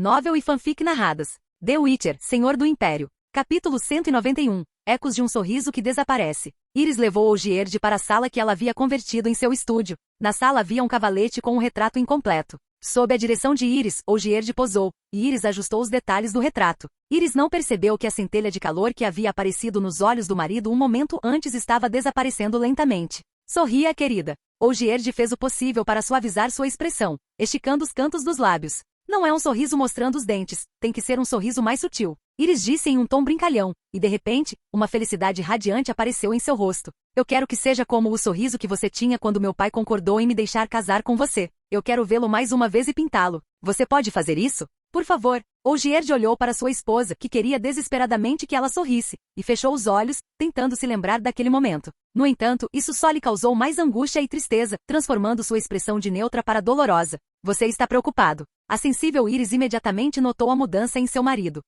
Novel e fanfic narradas. The Witcher, Senhor do Império. Capítulo 191. Ecos de um sorriso que desaparece. Iris levou Olgierd para a sala que ela havia convertido em seu estúdio. Na sala havia um cavalete com um retrato incompleto. Sob a direção de Iris, Olgierd posou, e Iris ajustou os detalhes do retrato. Iris não percebeu que a centelha de calor que havia aparecido nos olhos do marido um momento antes estava desaparecendo lentamente. Sorria, querida. Olgierd fez o possível para suavizar sua expressão, esticando os cantos dos lábios. Não é um sorriso mostrando os dentes, tem que ser um sorriso mais sutil. Iris disse em um tom brincalhão, e de repente, uma felicidade radiante apareceu em seu rosto. Eu quero que seja como o sorriso que você tinha quando meu pai concordou em me deixar casar com você. Eu quero vê-lo mais uma vez e pintá-lo. Você pode fazer isso? Por favor. Olgierd olhou para sua esposa, que queria desesperadamente que ela sorrisse, e fechou os olhos, tentando se lembrar daquele momento. No entanto, isso só lhe causou mais angústia e tristeza, transformando sua expressão de neutra para dolorosa. Você está preocupado. A sensível Iris imediatamente notou a mudança em seu marido.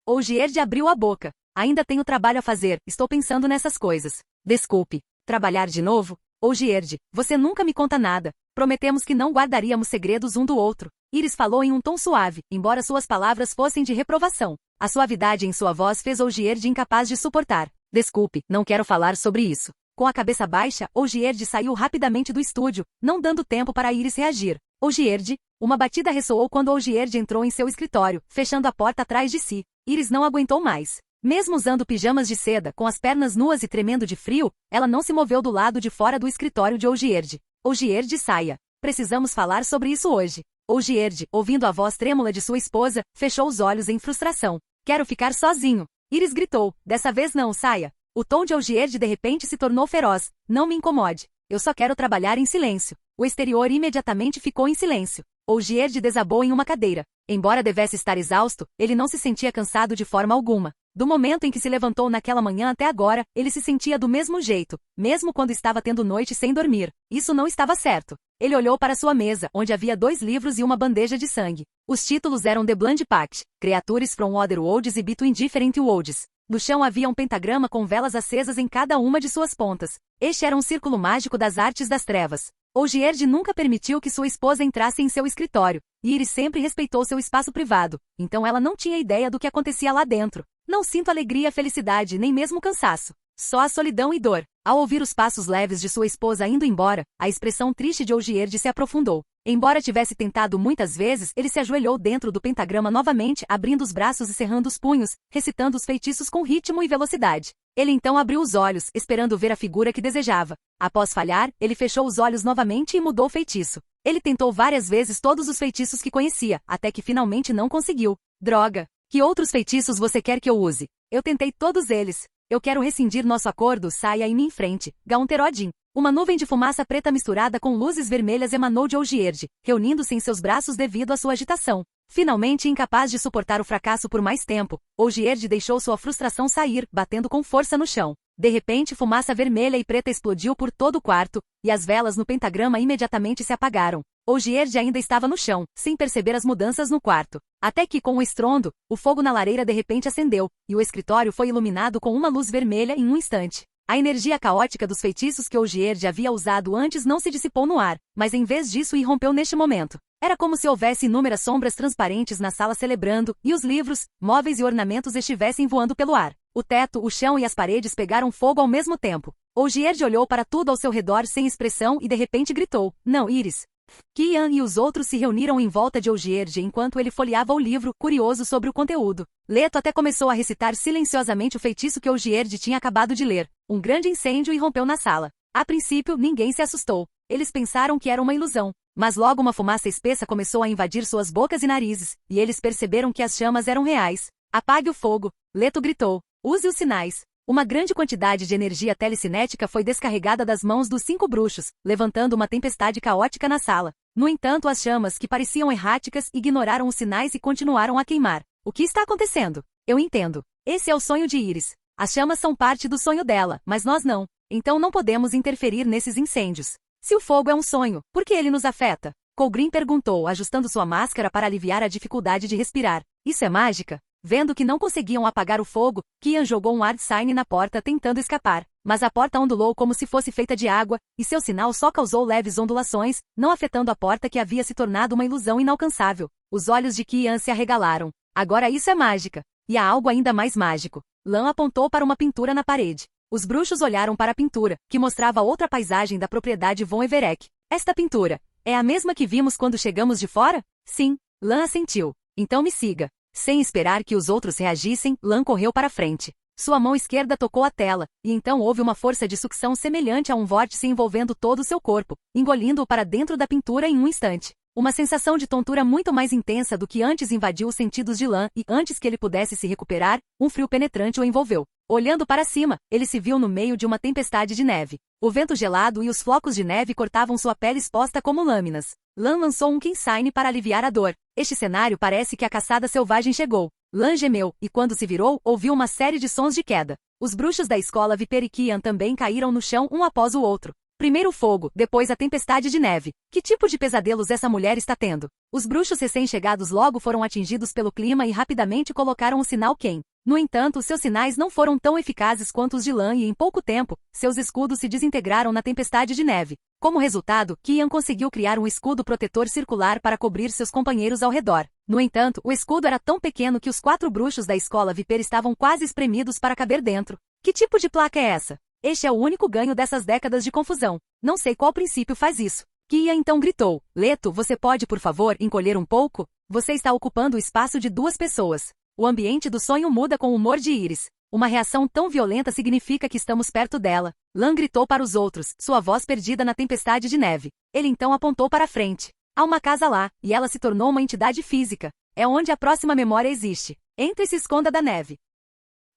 Olgierd abriu a boca. Ainda tenho trabalho a fazer, estou pensando nessas coisas. Desculpe. Trabalhar de novo? Olgierd, você nunca me conta nada. Prometemos que não guardaríamos segredos um do outro. Iris falou em um tom suave, embora suas palavras fossem de reprovação. A suavidade em sua voz fez Olgierd incapaz de suportar. Desculpe, não quero falar sobre isso. Com a cabeça baixa, Olgierd saiu rapidamente do estúdio, não dando tempo para Iris reagir. Olgierd, uma batida ressoou quando Olgierd entrou em seu escritório, fechando a porta atrás de si. Iris não aguentou mais. Mesmo usando pijamas de seda, com as pernas nuas e tremendo de frio, ela não se moveu do lado de fora do escritório de Olgierd. Olgierd, saia. Precisamos falar sobre isso hoje. Olgierd, ouvindo a voz trêmula de sua esposa, fechou os olhos em frustração. Quero ficar sozinho. Iris gritou. Dessa vez não, saia. O tom de Olgierd de repente se tornou feroz. Não me incomode. Eu só quero trabalhar em silêncio. O exterior imediatamente ficou em silêncio. Olgierd desabou em uma cadeira. Embora devesse estar exausto, ele não se sentia cansado de forma alguma. Do momento em que se levantou naquela manhã até agora, ele se sentia do mesmo jeito, mesmo quando estava tendo noite sem dormir. Isso não estava certo. Ele olhou para sua mesa, onde havia 2 livros e uma bandeja de sangue. Os títulos eram The Blood Pact, Creatures from Other Worlds e Between Different Worlds. No chão havia um pentagrama com velas acesas em cada uma de suas pontas. Este era um círculo mágico das artes das trevas. Olgierd nunca permitiu que sua esposa entrasse em seu escritório, e Iris sempre respeitou seu espaço privado, então ela não tinha ideia do que acontecia lá dentro. Não sinto alegria, felicidade, nem mesmo cansaço. Só a solidão e dor. Ao ouvir os passos leves de sua esposa indo embora, a expressão triste de Olgierd se aprofundou. Embora tivesse tentado muitas vezes, ele se ajoelhou dentro do pentagrama novamente, abrindo os braços e cerrando os punhos, recitando os feitiços com ritmo e velocidade. Ele então abriu os olhos, esperando ver a figura que desejava. Após falhar, ele fechou os olhos novamente e mudou o feitiço. Ele tentou várias vezes todos os feitiços que conhecia, até que finalmente não conseguiu. Droga! Que outros feitiços você quer que eu use? Eu tentei todos eles. Eu quero rescindir nosso acordo, saia e me enfrente. Gaunterodin. Uma nuvem de fumaça preta misturada com luzes vermelhas emanou de Olgierd, reunindo-se em seus braços devido à sua agitação. Finalmente incapaz de suportar o fracasso por mais tempo, Olgierd deixou sua frustração sair, batendo com força no chão. De repente, fumaça vermelha e preta explodiu por todo o quarto, e as velas no pentagrama imediatamente se apagaram. Olgierd ainda estava no chão, sem perceber as mudanças no quarto. Até que, com um estrondo, o fogo na lareira de repente acendeu, e o escritório foi iluminado com uma luz vermelha em um instante. A energia caótica dos feitiços que Olgierd havia usado antes não se dissipou no ar, mas em vez disso irrompeu neste momento. Era como se houvesse inúmeras sombras transparentes na sala celebrando, e os livros, móveis e ornamentos estivessem voando pelo ar. O teto, o chão e as paredes pegaram fogo ao mesmo tempo. Olgierd olhou para tudo ao seu redor sem expressão e de repente gritou, não, Iris. Kian e os outros se reuniram em volta de Olgierd enquanto ele folheava o livro, curioso sobre o conteúdo. Leto até começou a recitar silenciosamente o feitiço que Olgierd tinha acabado de ler. Um grande incêndio irrompeu na sala. A princípio, ninguém se assustou. Eles pensaram que era uma ilusão. Mas logo uma fumaça espessa começou a invadir suas bocas e narizes, e eles perceberam que as chamas eram reais. Apague o fogo. Leto gritou. Use os sinais. Uma grande quantidade de energia telecinética foi descarregada das mãos dos 5 bruxos, levantando uma tempestade caótica na sala. No entanto, as chamas, que pareciam erráticas, ignoraram os sinais e continuaram a queimar. O que está acontecendo? Eu entendo. Esse é o sonho de Iris. As chamas são parte do sonho dela, mas nós não. Então não podemos interferir nesses incêndios. Se o fogo é um sonho, por que ele nos afeta? Colgrim perguntou, ajustando sua máscara para aliviar a dificuldade de respirar. Isso é mágica? Vendo que não conseguiam apagar o fogo, Kian jogou um hard sign na porta tentando escapar, mas a porta ondulou como se fosse feita de água, e seu sinal só causou leves ondulações, não afetando a porta que havia se tornado uma ilusão inalcançável. Os olhos de Kian se arregalaram. Agora isso é mágica. E há algo ainda mais mágico. Lan apontou para uma pintura na parede. Os bruxos olharam para a pintura, que mostrava outra paisagem da propriedade Von Everec. Esta pintura é a mesma que vimos quando chegamos de fora? Sim, Lan assentiu. Então me siga. Sem esperar que os outros reagissem, Lan correu para frente. Sua mão esquerda tocou a tela, e então houve uma força de sucção semelhante a um vórtice envolvendo todo o seu corpo, engolindo-o para dentro da pintura em um instante. Uma sensação de tontura muito mais intensa do que antes invadiu os sentidos de Lan e, antes que ele pudesse se recuperar, um frio penetrante o envolveu. Olhando para cima, ele se viu no meio de uma tempestade de neve. O vento gelado e os flocos de neve cortavam sua pele exposta como lâminas. Lan lançou um Kinsign para aliviar a dor. Este cenário parece que a caçada selvagem chegou. Lan gemeu, e quando se virou, ouviu uma série de sons de queda. Os bruxos da escola Viper e Kian também caíram no chão um após o outro. Primeiro o fogo, depois a tempestade de neve. Que tipo de pesadelos essa mulher está tendo? Os bruxos recém-chegados logo foram atingidos pelo clima e rapidamente colocaram o sinal Ken. No entanto, seus sinais não foram tão eficazes quanto os de Lan e em pouco tempo, seus escudos se desintegraram na tempestade de neve. Como resultado, Kian conseguiu criar um escudo protetor circular para cobrir seus companheiros ao redor. No entanto, o escudo era tão pequeno que os 4 bruxos da escola Viper estavam quase espremidos para caber dentro. Que tipo de placa é essa? Este é o único ganho dessas décadas de confusão. Não sei qual princípio faz isso. Kian então gritou. Leto, você pode por favor encolher um pouco? Você está ocupando o espaço de 2 pessoas. O ambiente do sonho muda com o humor de Iris. Uma reação tão violenta significa que estamos perto dela. Lan gritou para os outros, sua voz perdida na tempestade de neve. Ele então apontou para frente. Há uma casa lá, e ela se tornou uma entidade física. É onde a próxima memória existe. Entre e se esconda da neve.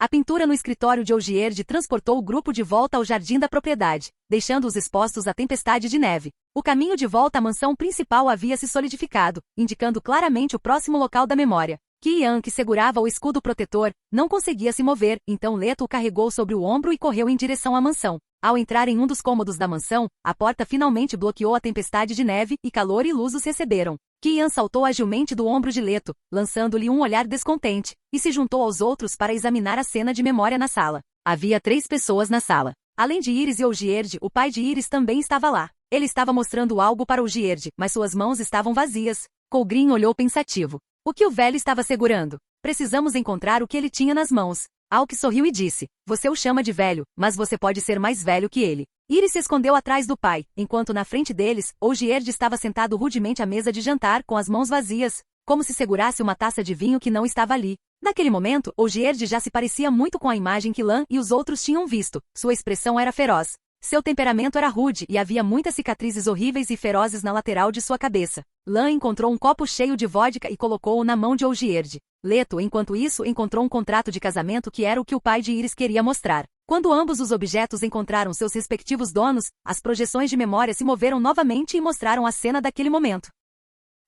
A pintura no escritório de Ogierd transportou o grupo de volta ao jardim da propriedade, deixando-os expostos à tempestade de neve. O caminho de volta à mansão principal havia se solidificado, indicando claramente o próximo local da memória. Kian, que segurava o escudo protetor, não conseguia se mover, então Leto o carregou sobre o ombro e correu em direção à mansão. Ao entrar em um dos cômodos da mansão, a porta finalmente bloqueou a tempestade de neve e calor e luz os receberam. Kian saltou agilmente do ombro de Leto, lançando-lhe um olhar descontente, e se juntou aos outros para examinar a cena de memória na sala. Havia 3 pessoas na sala. Além de Iris e Ogierd, o pai de Iris também estava lá. Ele estava mostrando algo para Ogierd, mas suas mãos estavam vazias. Colgrin olhou pensativo. O que o velho estava segurando? Precisamos encontrar o que ele tinha nas mãos. Alk sorriu e disse, você o chama de velho, mas você pode ser mais velho que ele. Iris se escondeu atrás do pai, enquanto na frente deles, Ogierd estava sentado rudemente à mesa de jantar com as mãos vazias, como se segurasse uma taça de vinho que não estava ali. Naquele momento, Ogierd já se parecia muito com a imagem que Lan e os outros tinham visto. Sua expressão era feroz. Seu temperamento era rude e havia muitas cicatrizes horríveis e ferozes na lateral de sua cabeça. Lan encontrou um copo cheio de vodka e colocou-o na mão de Ogierd. Leto, enquanto isso, encontrou um contrato de casamento que era o que o pai de Iris queria mostrar. Quando ambos os objetos encontraram seus respectivos donos, as projeções de memória se moveram novamente e mostraram a cena daquele momento.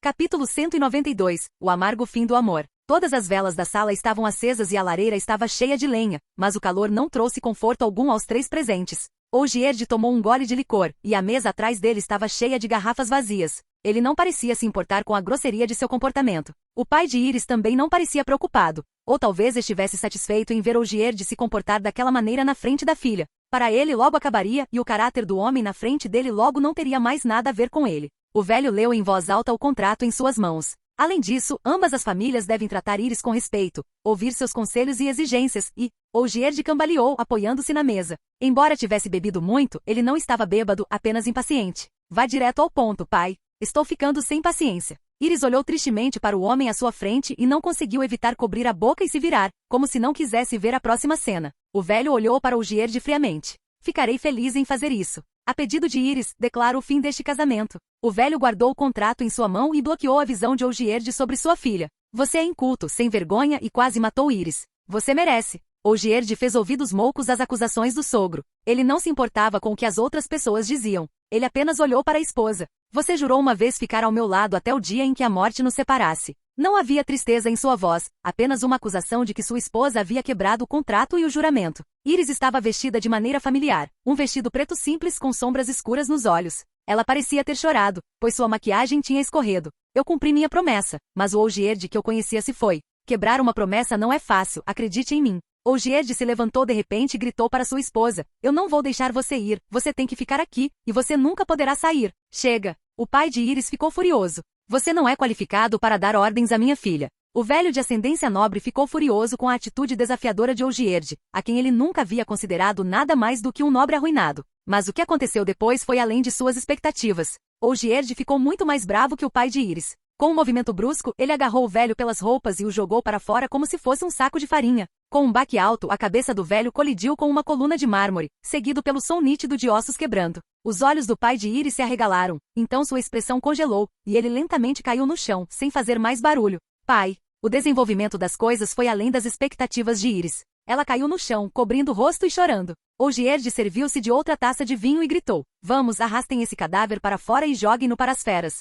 Capítulo 192. O amargo fim do amor. Todas as velas da sala estavam acesas e a lareira estava cheia de lenha, mas o calor não trouxe conforto algum aos 3 presentes. Ogierd tomou um gole de licor, e a mesa atrás dele estava cheia de garrafas vazias. Ele não parecia se importar com a grosseria de seu comportamento. O pai de Iris também não parecia preocupado, ou talvez estivesse satisfeito em ver Ogierd se comportar daquela maneira na frente da filha. Para ele logo acabaria, e o caráter do homem na frente dele logo não teria mais nada a ver com ele. O velho leu em voz alta o contrato em suas mãos. Além disso, ambas as famílias devem tratar Iris com respeito, ouvir seus conselhos e exigências, e Ogierd cambaleou, apoiando-se na mesa. Embora tivesse bebido muito, ele não estava bêbado, apenas impaciente. Vá direto ao ponto, pai. Estou ficando sem paciência. Iris olhou tristemente para o homem à sua frente e não conseguiu evitar cobrir a boca e se virar, como se não quisesse ver a próxima cena. O velho olhou para Ogierd friamente. Ficarei feliz em fazer isso. A pedido de Iris, declaro o fim deste casamento. O velho guardou o contrato em sua mão e bloqueou a visão de Ogierd sobre sua filha. Você é inculto, sem vergonha e quase matou Iris. Você merece. Ogierd fez ouvidos moucos às acusações do sogro. Ele não se importava com o que as outras pessoas diziam. Ele apenas olhou para a esposa. Você jurou uma vez ficar ao meu lado até o dia em que a morte nos separasse. Não havia tristeza em sua voz, apenas uma acusação de que sua esposa havia quebrado o contrato e o juramento. Iris estava vestida de maneira familiar, um vestido preto simples com sombras escuras nos olhos. Ela parecia ter chorado, pois sua maquiagem tinha escorrido. Eu cumpri minha promessa, mas o Ogierd que eu conhecia se foi. Quebrar uma promessa não é fácil, acredite em mim. Ogierd se levantou de repente e gritou para sua esposa: eu não vou deixar você ir, você tem que ficar aqui, e você nunca poderá sair. Chega! O pai de Iris ficou furioso. Você não é qualificado para dar ordens à minha filha. O velho de ascendência nobre ficou furioso com a atitude desafiadora de Ogierd, a quem ele nunca havia considerado nada mais do que um nobre arruinado. Mas o que aconteceu depois foi além de suas expectativas. Ogierd ficou muito mais bravo que o pai de Iris. Com um movimento brusco, ele agarrou o velho pelas roupas e o jogou para fora como se fosse um saco de farinha. Com um baque alto, a cabeça do velho colidiu com uma coluna de mármore, seguido pelo som nítido de ossos quebrando. Os olhos do pai de Iris se arregalaram, então sua expressão congelou, e ele lentamente caiu no chão, sem fazer mais barulho. Pai. O desenvolvimento das coisas foi além das expectativas de Iris. Ela caiu no chão, cobrindo o rosto e chorando. Ogierd serviu-se de outra taça de vinho e gritou: vamos, arrastem esse cadáver para fora e joguem-no para as feras.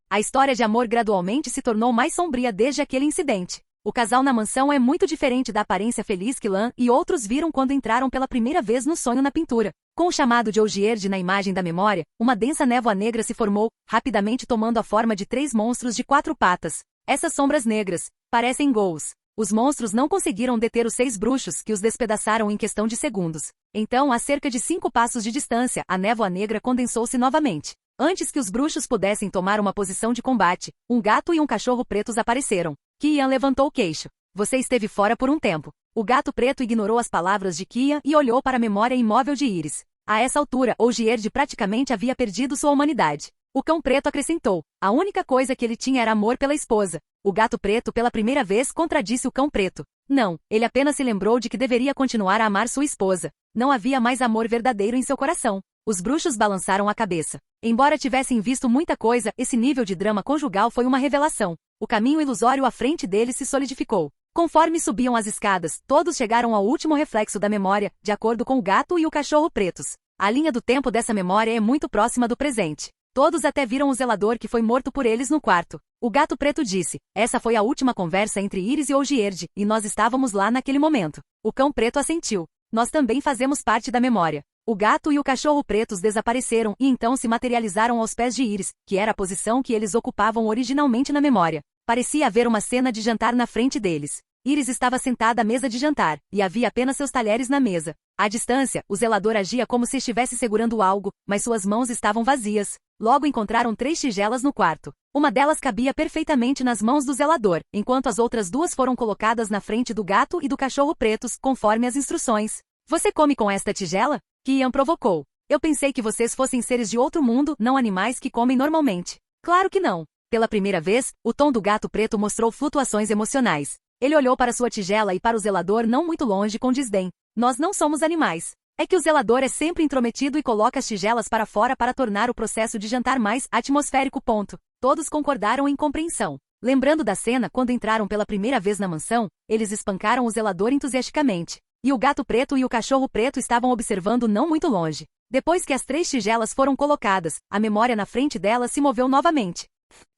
A história de amor gradualmente se tornou mais sombria desde aquele incidente. O casal na mansão é muito diferente da aparência feliz que Lan e outros viram quando entraram pela primeira vez no sonho na pintura. Com o chamado de Ogierd na imagem da memória, uma densa névoa negra se formou, rapidamente tomando a forma de 3 monstros de 4 patas. Essas sombras negras parecem ghouls. Os monstros não conseguiram deter os 6 bruxos, que os despedaçaram em questão de segundos. Então, a cerca de 5 passos de distância, a névoa negra condensou-se novamente. Antes que os bruxos pudessem tomar uma posição de combate, um gato e um cachorro pretos apareceram. Kian levantou o queixo. Você esteve fora por um tempo. O gato preto ignorou as palavras de Kian e olhou para a memória imóvel de Iris. A essa altura, Ogierd praticamente havia perdido sua humanidade. O cão preto acrescentou. A única coisa que ele tinha era amor pela esposa. O gato preto pela primeira vez contradisse o cão preto. Não, ele apenas se lembrou de que deveria continuar a amar sua esposa. Não havia mais amor verdadeiro em seu coração. Os bruxos balançaram a cabeça. Embora tivessem visto muita coisa, esse nível de drama conjugal foi uma revelação. O caminho ilusório à frente deles se solidificou. Conforme subiam as escadas, todos chegaram ao último reflexo da memória, de acordo com o gato e o cachorro pretos. A linha do tempo dessa memória é muito próxima do presente. Todos até viram o zelador que foi morto por eles no quarto. O gato preto disse: essa foi a última conversa entre Iris e Ogierd, e nós estávamos lá naquele momento. O cão preto assentiu. Nós também fazemos parte da memória. O gato e o cachorro pretos desapareceram e então se materializaram aos pés de Iris, que era a posição que eles ocupavam originalmente na memória. Parecia haver uma cena de jantar na frente deles. Iris estava sentada à mesa de jantar, e havia apenas seus talheres na mesa. À distância, o zelador agia como se estivesse segurando algo, mas suas mãos estavam vazias. Logo encontraram 3 tigelas no quarto. Uma delas cabia perfeitamente nas mãos do zelador, enquanto as outras 2 foram colocadas na frente do gato e do cachorro pretos, conforme as instruções. Você come com esta tigela? Kian provocou. Eu pensei que vocês fossem seres de outro mundo, não animais que comem normalmente. Claro que não. Pela primeira vez, o tom do gato preto mostrou flutuações emocionais. Ele olhou para sua tigela e para o zelador não muito longe com desdém. Nós não somos animais. É que o zelador é sempre intrometido e coloca as tigelas para fora para tornar o processo de jantar mais atmosférico. Todos concordaram em compreensão. Lembrando da cena quando entraram pela primeira vez na mansão, eles espancaram o zelador entusiasticamente. E o gato preto e o cachorro preto estavam observando não muito longe. Depois que as 3 tigelas foram colocadas, a memória na frente delas se moveu novamente.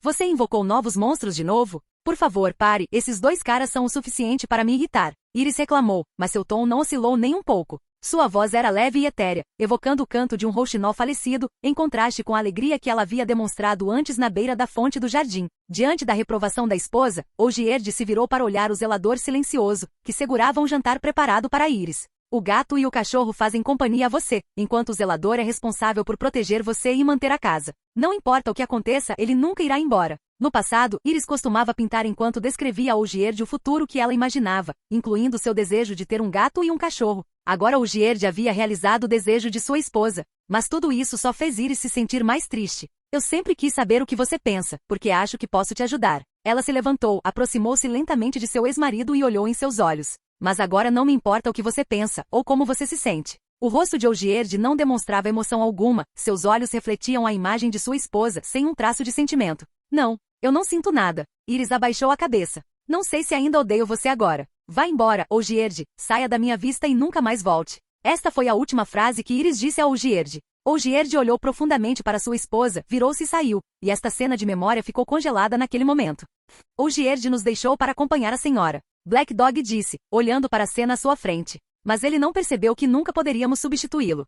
Você invocou novos monstros de novo? Por favor, pare, esses 2 caras são o suficiente para me irritar. Iris reclamou, mas seu tom não oscilou nem um pouco. Sua voz era leve e etérea, evocando o canto de um rouxinol falecido, em contraste com a alegria que ela havia demonstrado antes na beira da fonte do jardim. Diante da reprovação da esposa, Ogierd se virou para olhar o zelador silencioso, que segurava um jantar preparado para Iris. O gato e o cachorro fazem companhia a você, enquanto o zelador é responsável por proteger você e manter a casa. Não importa o que aconteça, ele nunca irá embora. No passado, Iris costumava pintar enquanto descrevia a Ogierd o futuro que ela imaginava, incluindo seu desejo de ter um gato e um cachorro. Agora Ogierd havia realizado o desejo de sua esposa, mas tudo isso só fez Iris se sentir mais triste. Eu sempre quis saber o que você pensa, porque acho que posso te ajudar. Ela se levantou, aproximou-se lentamente de seu ex-marido e olhou em seus olhos. Mas agora não me importa o que você pensa, ou como você se sente. O rosto de Ogierd não demonstrava emoção alguma, seus olhos refletiam a imagem de sua esposa, sem um traço de sentimento. Não, eu não sinto nada. Iris abaixou a cabeça. Não sei se ainda odeio você agora. Vá embora, Ogierd, saia da minha vista e nunca mais volte. Esta foi a última frase que Iris disse a Ogierd. Ogierd olhou profundamente para sua esposa, virou-se e saiu, e esta cena de memória ficou congelada naquele momento. Ogierd nos deixou para acompanhar a senhora. Black Dog disse, olhando para a cena à sua frente. Mas ele não percebeu que nunca poderíamos substituí-lo.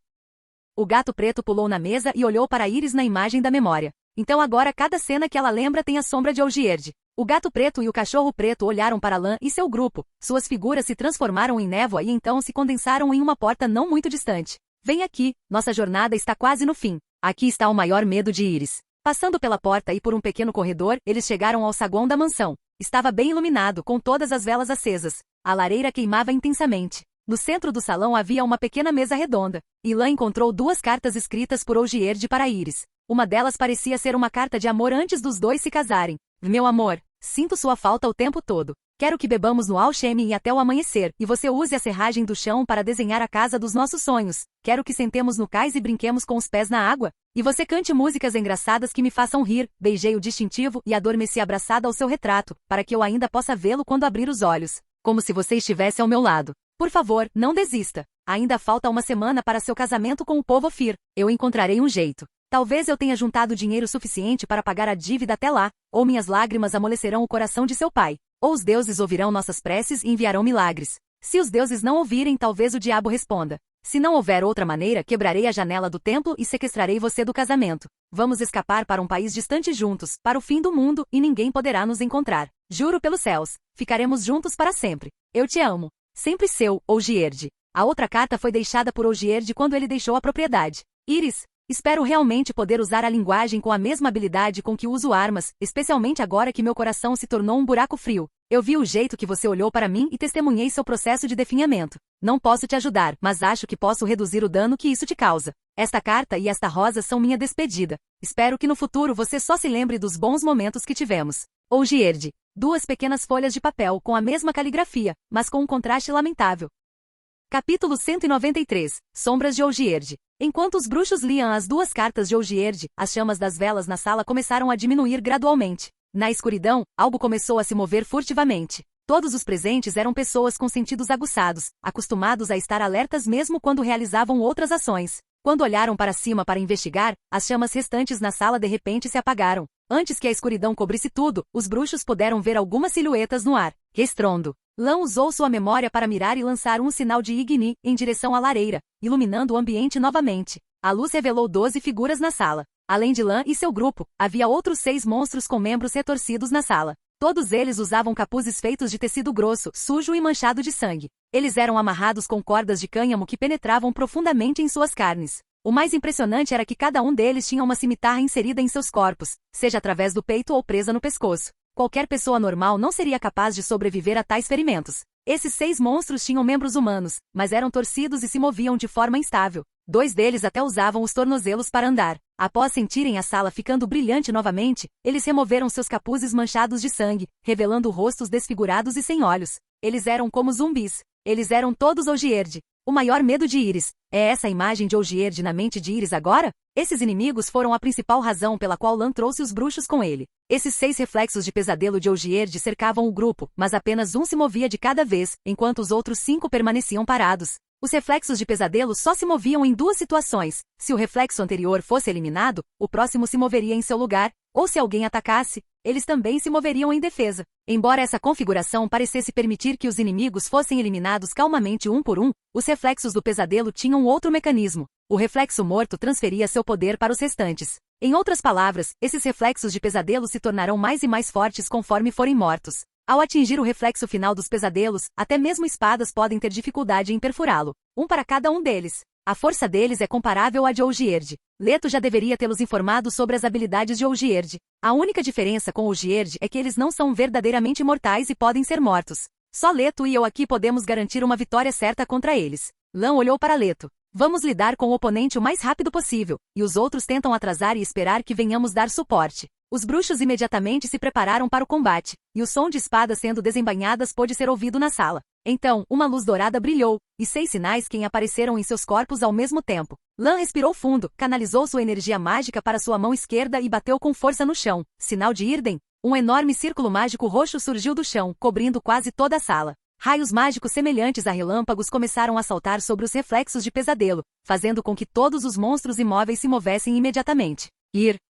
O gato preto pulou na mesa e olhou para Iris na imagem da memória. Então agora cada cena que ela lembra tem a sombra de Ogierd. O gato preto e o cachorro preto olharam para Lan e seu grupo. Suas figuras se transformaram em névoa e então se condensaram em uma porta não muito distante. Vem aqui, nossa jornada está quase no fim. Aqui está o maior medo de Iris. Passando pela porta e por um pequeno corredor, eles chegaram ao saguão da mansão. Estava bem iluminado, com todas as velas acesas. A lareira queimava intensamente. No centro do salão havia uma pequena mesa redonda. E Lan encontrou 2 cartas escritas por Olgierd para Iris. Uma delas parecia ser uma carta de amor antes dos dois se casarem. Meu amor, sinto sua falta o tempo todo. Quero que bebamos no Alchemy até o amanhecer, e você use a serragem do chão para desenhar a casa dos nossos sonhos. Quero que sentemos no cais e brinquemos com os pés na água. E você cante músicas engraçadas que me façam rir. Beijei o distintivo e adormeci abraçada ao seu retrato, para que eu ainda possa vê-lo quando abrir os olhos. Como se você estivesse ao meu lado. Por favor, não desista. Ainda falta uma semana para seu casamento com o povo Fir. Eu encontrarei um jeito. Talvez eu tenha juntado dinheiro suficiente para pagar a dívida até lá, ou minhas lágrimas amolecerão o coração de seu pai. Ou os deuses ouvirão nossas preces e enviarão milagres. Se os deuses não ouvirem, talvez o diabo responda. Se não houver outra maneira, quebrarei a janela do templo e sequestrarei você do casamento. Vamos escapar para um país distante juntos, para o fim do mundo, e ninguém poderá nos encontrar. Juro pelos céus, ficaremos juntos para sempre. Eu te amo. Sempre seu, Olgierd. A outra carta foi deixada por Olgierd quando ele deixou a propriedade. Iris, espero realmente poder usar a linguagem com a mesma habilidade com que uso armas, especialmente agora que meu coração se tornou um buraco frio. Eu vi o jeito que você olhou para mim e testemunhei seu processo de definhamento. Não posso te ajudar, mas acho que posso reduzir o dano que isso te causa. Esta carta e esta rosa são minha despedida. Espero que no futuro você só se lembre dos bons momentos que tivemos. Olgierd. 2 pequenas folhas de papel com a mesma caligrafia, mas com um contraste lamentável. Capítulo 193. Sombras de Olgierd. Enquanto os bruxos liam as 2 cartas de Olgierd, as chamas das velas na sala começaram a diminuir gradualmente. Na escuridão, algo começou a se mover furtivamente. Todos os presentes eram pessoas com sentidos aguçados, acostumados a estar alertas mesmo quando realizavam outras ações. Quando olharam para cima para investigar, as chamas restantes na sala de repente se apagaram. Antes que a escuridão cobrisse tudo, os bruxos puderam ver algumas silhuetas no ar. Estrondo. Lan usou sua memória para mirar e lançar um sinal de Igni em direção à lareira, iluminando o ambiente novamente. A luz revelou 12 figuras na sala. Além de Lan e seu grupo, havia outros 6 monstros com membros retorcidos na sala. Todos eles usavam capuzes feitos de tecido grosso, sujo e manchado de sangue. Eles eram amarrados com cordas de cânhamo que penetravam profundamente em suas carnes. O mais impressionante era que cada um deles tinha uma cimitarra inserida em seus corpos, seja através do peito ou presa no pescoço. Qualquer pessoa normal não seria capaz de sobreviver a tais ferimentos. Esses 6 monstros tinham membros humanos, mas eram torcidos e se moviam de forma instável. 2 deles até usavam os tornozelos para andar. Após sentirem a sala ficando brilhante novamente, eles removeram seus capuzes manchados de sangue, revelando rostos desfigurados e sem olhos. Eles eram como zumbis. Eles eram todos Olgierd. O maior medo de Iris. É essa a imagem de Olgierd na mente de Iris agora? Esses inimigos foram a principal razão pela qual Lan trouxe os bruxos com ele. Esses 6 reflexos de pesadelo de Olgierd cercavam o grupo, mas apenas um se movia de cada vez, enquanto os outros 5 permaneciam parados. Os reflexos de pesadelo só se moviam em 2 situações. Se o reflexo anterior fosse eliminado, o próximo se moveria em seu lugar, ou se alguém atacasse, eles também se moveriam em defesa. Embora essa configuração parecesse permitir que os inimigos fossem eliminados calmamente um por um, os reflexos do pesadelo tinham outro mecanismo. O reflexo morto transferia seu poder para os restantes. Em outras palavras, esses reflexos de pesadelo se tornarão mais e mais fortes conforme forem mortos. Ao atingir o reflexo final dos pesadelos, até mesmo espadas podem ter dificuldade em perfurá-lo. Um para cada um deles. A força deles é comparável à de Olgierd. Leto já deveria tê-los informado sobre as habilidades de Olgierd. A única diferença com Olgierd é que eles não são verdadeiramente mortais e podem ser mortos. Só Leto e eu aqui podemos garantir uma vitória certa contra eles. Lan olhou para Leto. Vamos lidar com o oponente o mais rápido possível, e os outros tentam atrasar e esperar que venhamos dar suporte. Os bruxos imediatamente se prepararam para o combate, e o som de espadas sendo desembainhadas pôde ser ouvido na sala. Então, uma luz dourada brilhou, e 6 sinais quem apareceram em seus corpos ao mesmo tempo. Lan respirou fundo, canalizou sua energia mágica para sua mão esquerda e bateu com força no chão. Sinal de Irden. Um enorme círculo mágico roxo surgiu do chão, cobrindo quase toda a sala. Raios mágicos semelhantes a relâmpagos começaram a saltar sobre os reflexos de pesadelo, fazendo com que todos os monstros imóveis se movessem imediatamente.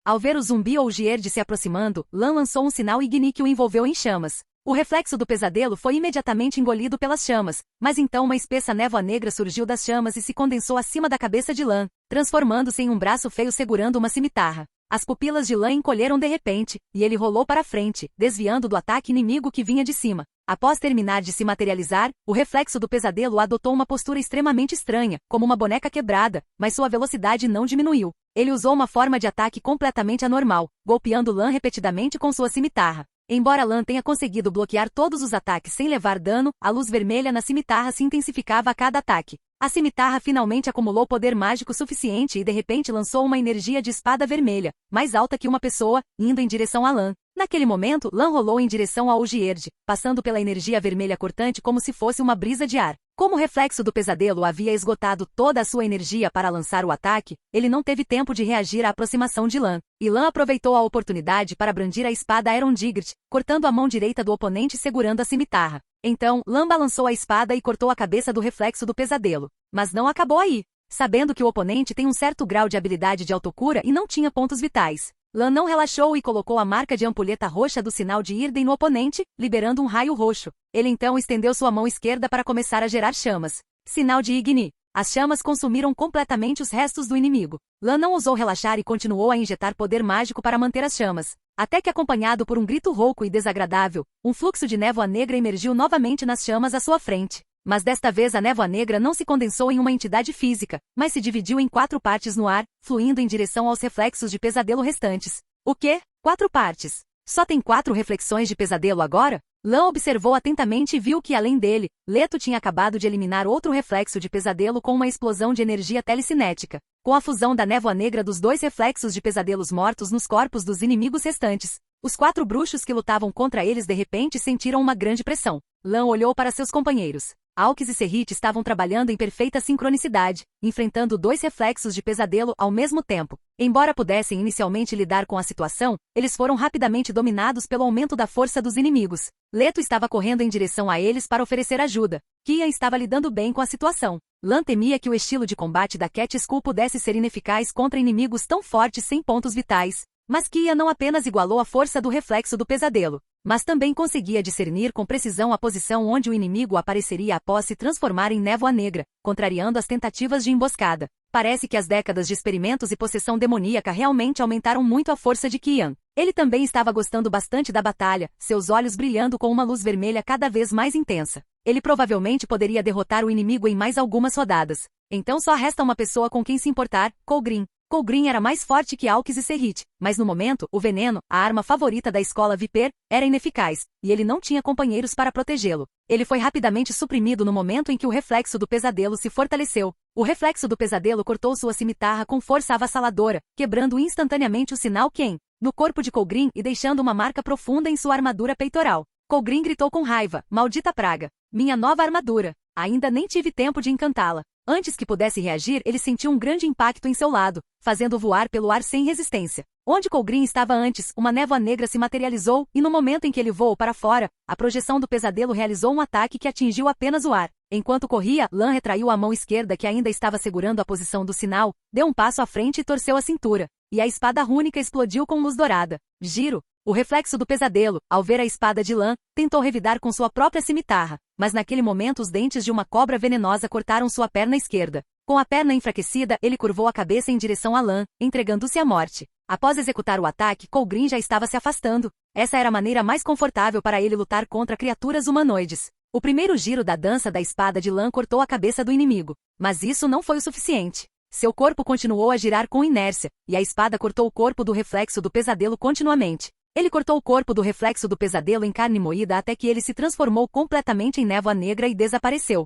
Ao ver o zumbi Olgierd se aproximando, Lan lançou um sinal Igni que o envolveu em chamas. O reflexo do pesadelo foi imediatamente engolido pelas chamas, mas então uma espessa névoa negra surgiu das chamas e se condensou acima da cabeça de Lan, transformando-se em um braço feio segurando uma cimitarra. As pupilas de Lan encolheram de repente, e ele rolou para frente, desviando do ataque inimigo que vinha de cima. Após terminar de se materializar, o reflexo do pesadelo adotou uma postura extremamente estranha, como uma boneca quebrada, mas sua velocidade não diminuiu. Ele usou uma forma de ataque completamente anormal, golpeando Lan repetidamente com sua cimitarra. Embora Lan tenha conseguido bloquear todos os ataques sem levar dano, a luz vermelha na cimitarra se intensificava a cada ataque. A cimitarra finalmente acumulou poder mágico suficiente e de repente lançou uma energia de espada vermelha, mais alta que uma pessoa, indo em direção a Lan. Naquele momento, Lan rolou em direção a Olgierd, passando pela energia vermelha cortante como se fosse uma brisa de ar. Como o reflexo do pesadelo havia esgotado toda a sua energia para lançar o ataque, ele não teve tempo de reagir à aproximação de Lan. E Lan aproveitou a oportunidade para brandir a espada Aerondigert, cortando a mão direita do oponente segurando a cimitarra. Então, Lan balançou a espada e cortou a cabeça do reflexo do pesadelo. Mas não acabou aí. Sabendo que o oponente tem um certo grau de habilidade de autocura e não tinha pontos vitais, Lan não relaxou e colocou a marca de ampulheta roxa do sinal de Irden no oponente, liberando um raio roxo. Ele então estendeu sua mão esquerda para começar a gerar chamas. Sinal de Igni. As chamas consumiram completamente os restos do inimigo. Lan não ousou relaxar e continuou a injetar poder mágico para manter as chamas. Até que, acompanhado por um grito rouco e desagradável, um fluxo de névoa negra emergiu novamente nas chamas à sua frente. Mas desta vez a névoa negra não se condensou em uma entidade física, mas se dividiu em 4 partes no ar, fluindo em direção aos reflexos de pesadelo restantes. O quê? 4 partes? Só tem 4 reflexões de pesadelo agora? Lan observou atentamente e viu que, além dele, Leto tinha acabado de eliminar outro reflexo de pesadelo com uma explosão de energia telecinética. Com a fusão da névoa negra dos 2 reflexos de pesadelos mortos nos corpos dos inimigos restantes, os 4 bruxos que lutavam contra eles de repente sentiram uma grande pressão. Lan olhou para seus companheiros. Alques e Serrit estavam trabalhando em perfeita sincronicidade, enfrentando 2 reflexos de pesadelo ao mesmo tempo. Embora pudessem inicialmente lidar com a situação, eles foram rapidamente dominados pelo aumento da força dos inimigos. Leto estava correndo em direção a eles para oferecer ajuda. Kian estava lidando bem com a situação. Lan temia que o estilo de combate da Cat Skull pudesse ser ineficaz contra inimigos tão fortes sem pontos vitais. Mas Kian não apenas igualou a força do reflexo do pesadelo, mas também conseguia discernir com precisão a posição onde o inimigo apareceria após se transformar em névoa negra, contrariando as tentativas de emboscada. Parece que as décadas de experimentos e possessão demoníaca realmente aumentaram muito a força de Kian. Ele também estava gostando bastante da batalha, seus olhos brilhando com uma luz vermelha cada vez mais intensa. Ele provavelmente poderia derrotar o inimigo em mais algumas rodadas. Então só resta uma pessoa com quem se importar, Colgrim. Colgrim era mais forte que Alques e Serrit, mas no momento, o veneno, a arma favorita da escola Viper, era ineficaz, e ele não tinha companheiros para protegê-lo. Ele foi rapidamente suprimido no momento em que o reflexo do pesadelo se fortaleceu. O reflexo do pesadelo cortou sua cimitarra com força avassaladora, quebrando instantaneamente o sinal Ken no corpo de Colgrim e deixando uma marca profunda em sua armadura peitoral. Colgrim gritou com raiva, maldita praga. Minha nova armadura. Ainda nem tive tempo de encantá-la. Antes que pudesse reagir, ele sentiu um grande impacto em seu lado, fazendo voar pelo ar sem resistência. Onde Colgrim estava antes, uma névoa negra se materializou, e no momento em que ele voou para fora, a projeção do pesadelo realizou um ataque que atingiu apenas o ar. Enquanto corria, Lan retraiu a mão esquerda que ainda estava segurando a posição do sinal, deu um passo à frente e torceu a cintura. E a espada rúnica explodiu com luz dourada. Giro. O reflexo do pesadelo, ao ver a espada de Lan, tentou revidar com sua própria cimitarra, mas naquele momento os dentes de uma cobra venenosa cortaram sua perna esquerda. Com a perna enfraquecida, ele curvou a cabeça em direção a Lan, entregando-se à morte. Após executar o ataque, Colgrim já estava se afastando. Essa era a maneira mais confortável para ele lutar contra criaturas humanoides. O primeiro giro da dança da espada de Lan cortou a cabeça do inimigo, mas isso não foi o suficiente. Seu corpo continuou a girar com inércia, e a espada cortou o corpo do reflexo do pesadelo continuamente. Ele cortou o corpo do reflexo do pesadelo em carne moída até que ele se transformou completamente em névoa negra e desapareceu.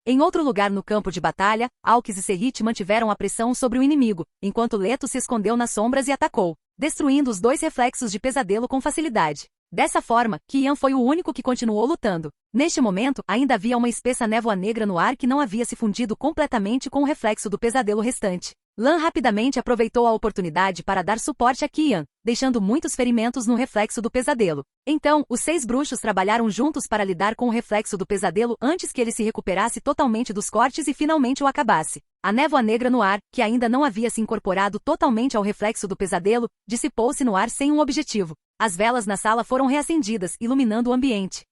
Em outro lugar no campo de batalha, Alques e Serrit mantiveram a pressão sobre o inimigo, enquanto Leto se escondeu nas sombras e atacou, destruindo os 2 reflexos de pesadelo com facilidade. Dessa forma, Kian foi o único que continuou lutando. Neste momento, ainda havia uma espessa névoa negra no ar que não havia se fundido completamente com o reflexo do pesadelo restante. Lan rapidamente aproveitou a oportunidade para dar suporte a Kian, deixando muitos ferimentos no reflexo do pesadelo. Então, os 6 bruxos trabalharam juntos para lidar com o reflexo do pesadelo antes que ele se recuperasse totalmente dos cortes e finalmente o acabasse. A névoa negra no ar, que ainda não havia se incorporado totalmente ao reflexo do pesadelo, dissipou-se no ar sem um objetivo. As velas na sala foram reacendidas, iluminando o ambiente.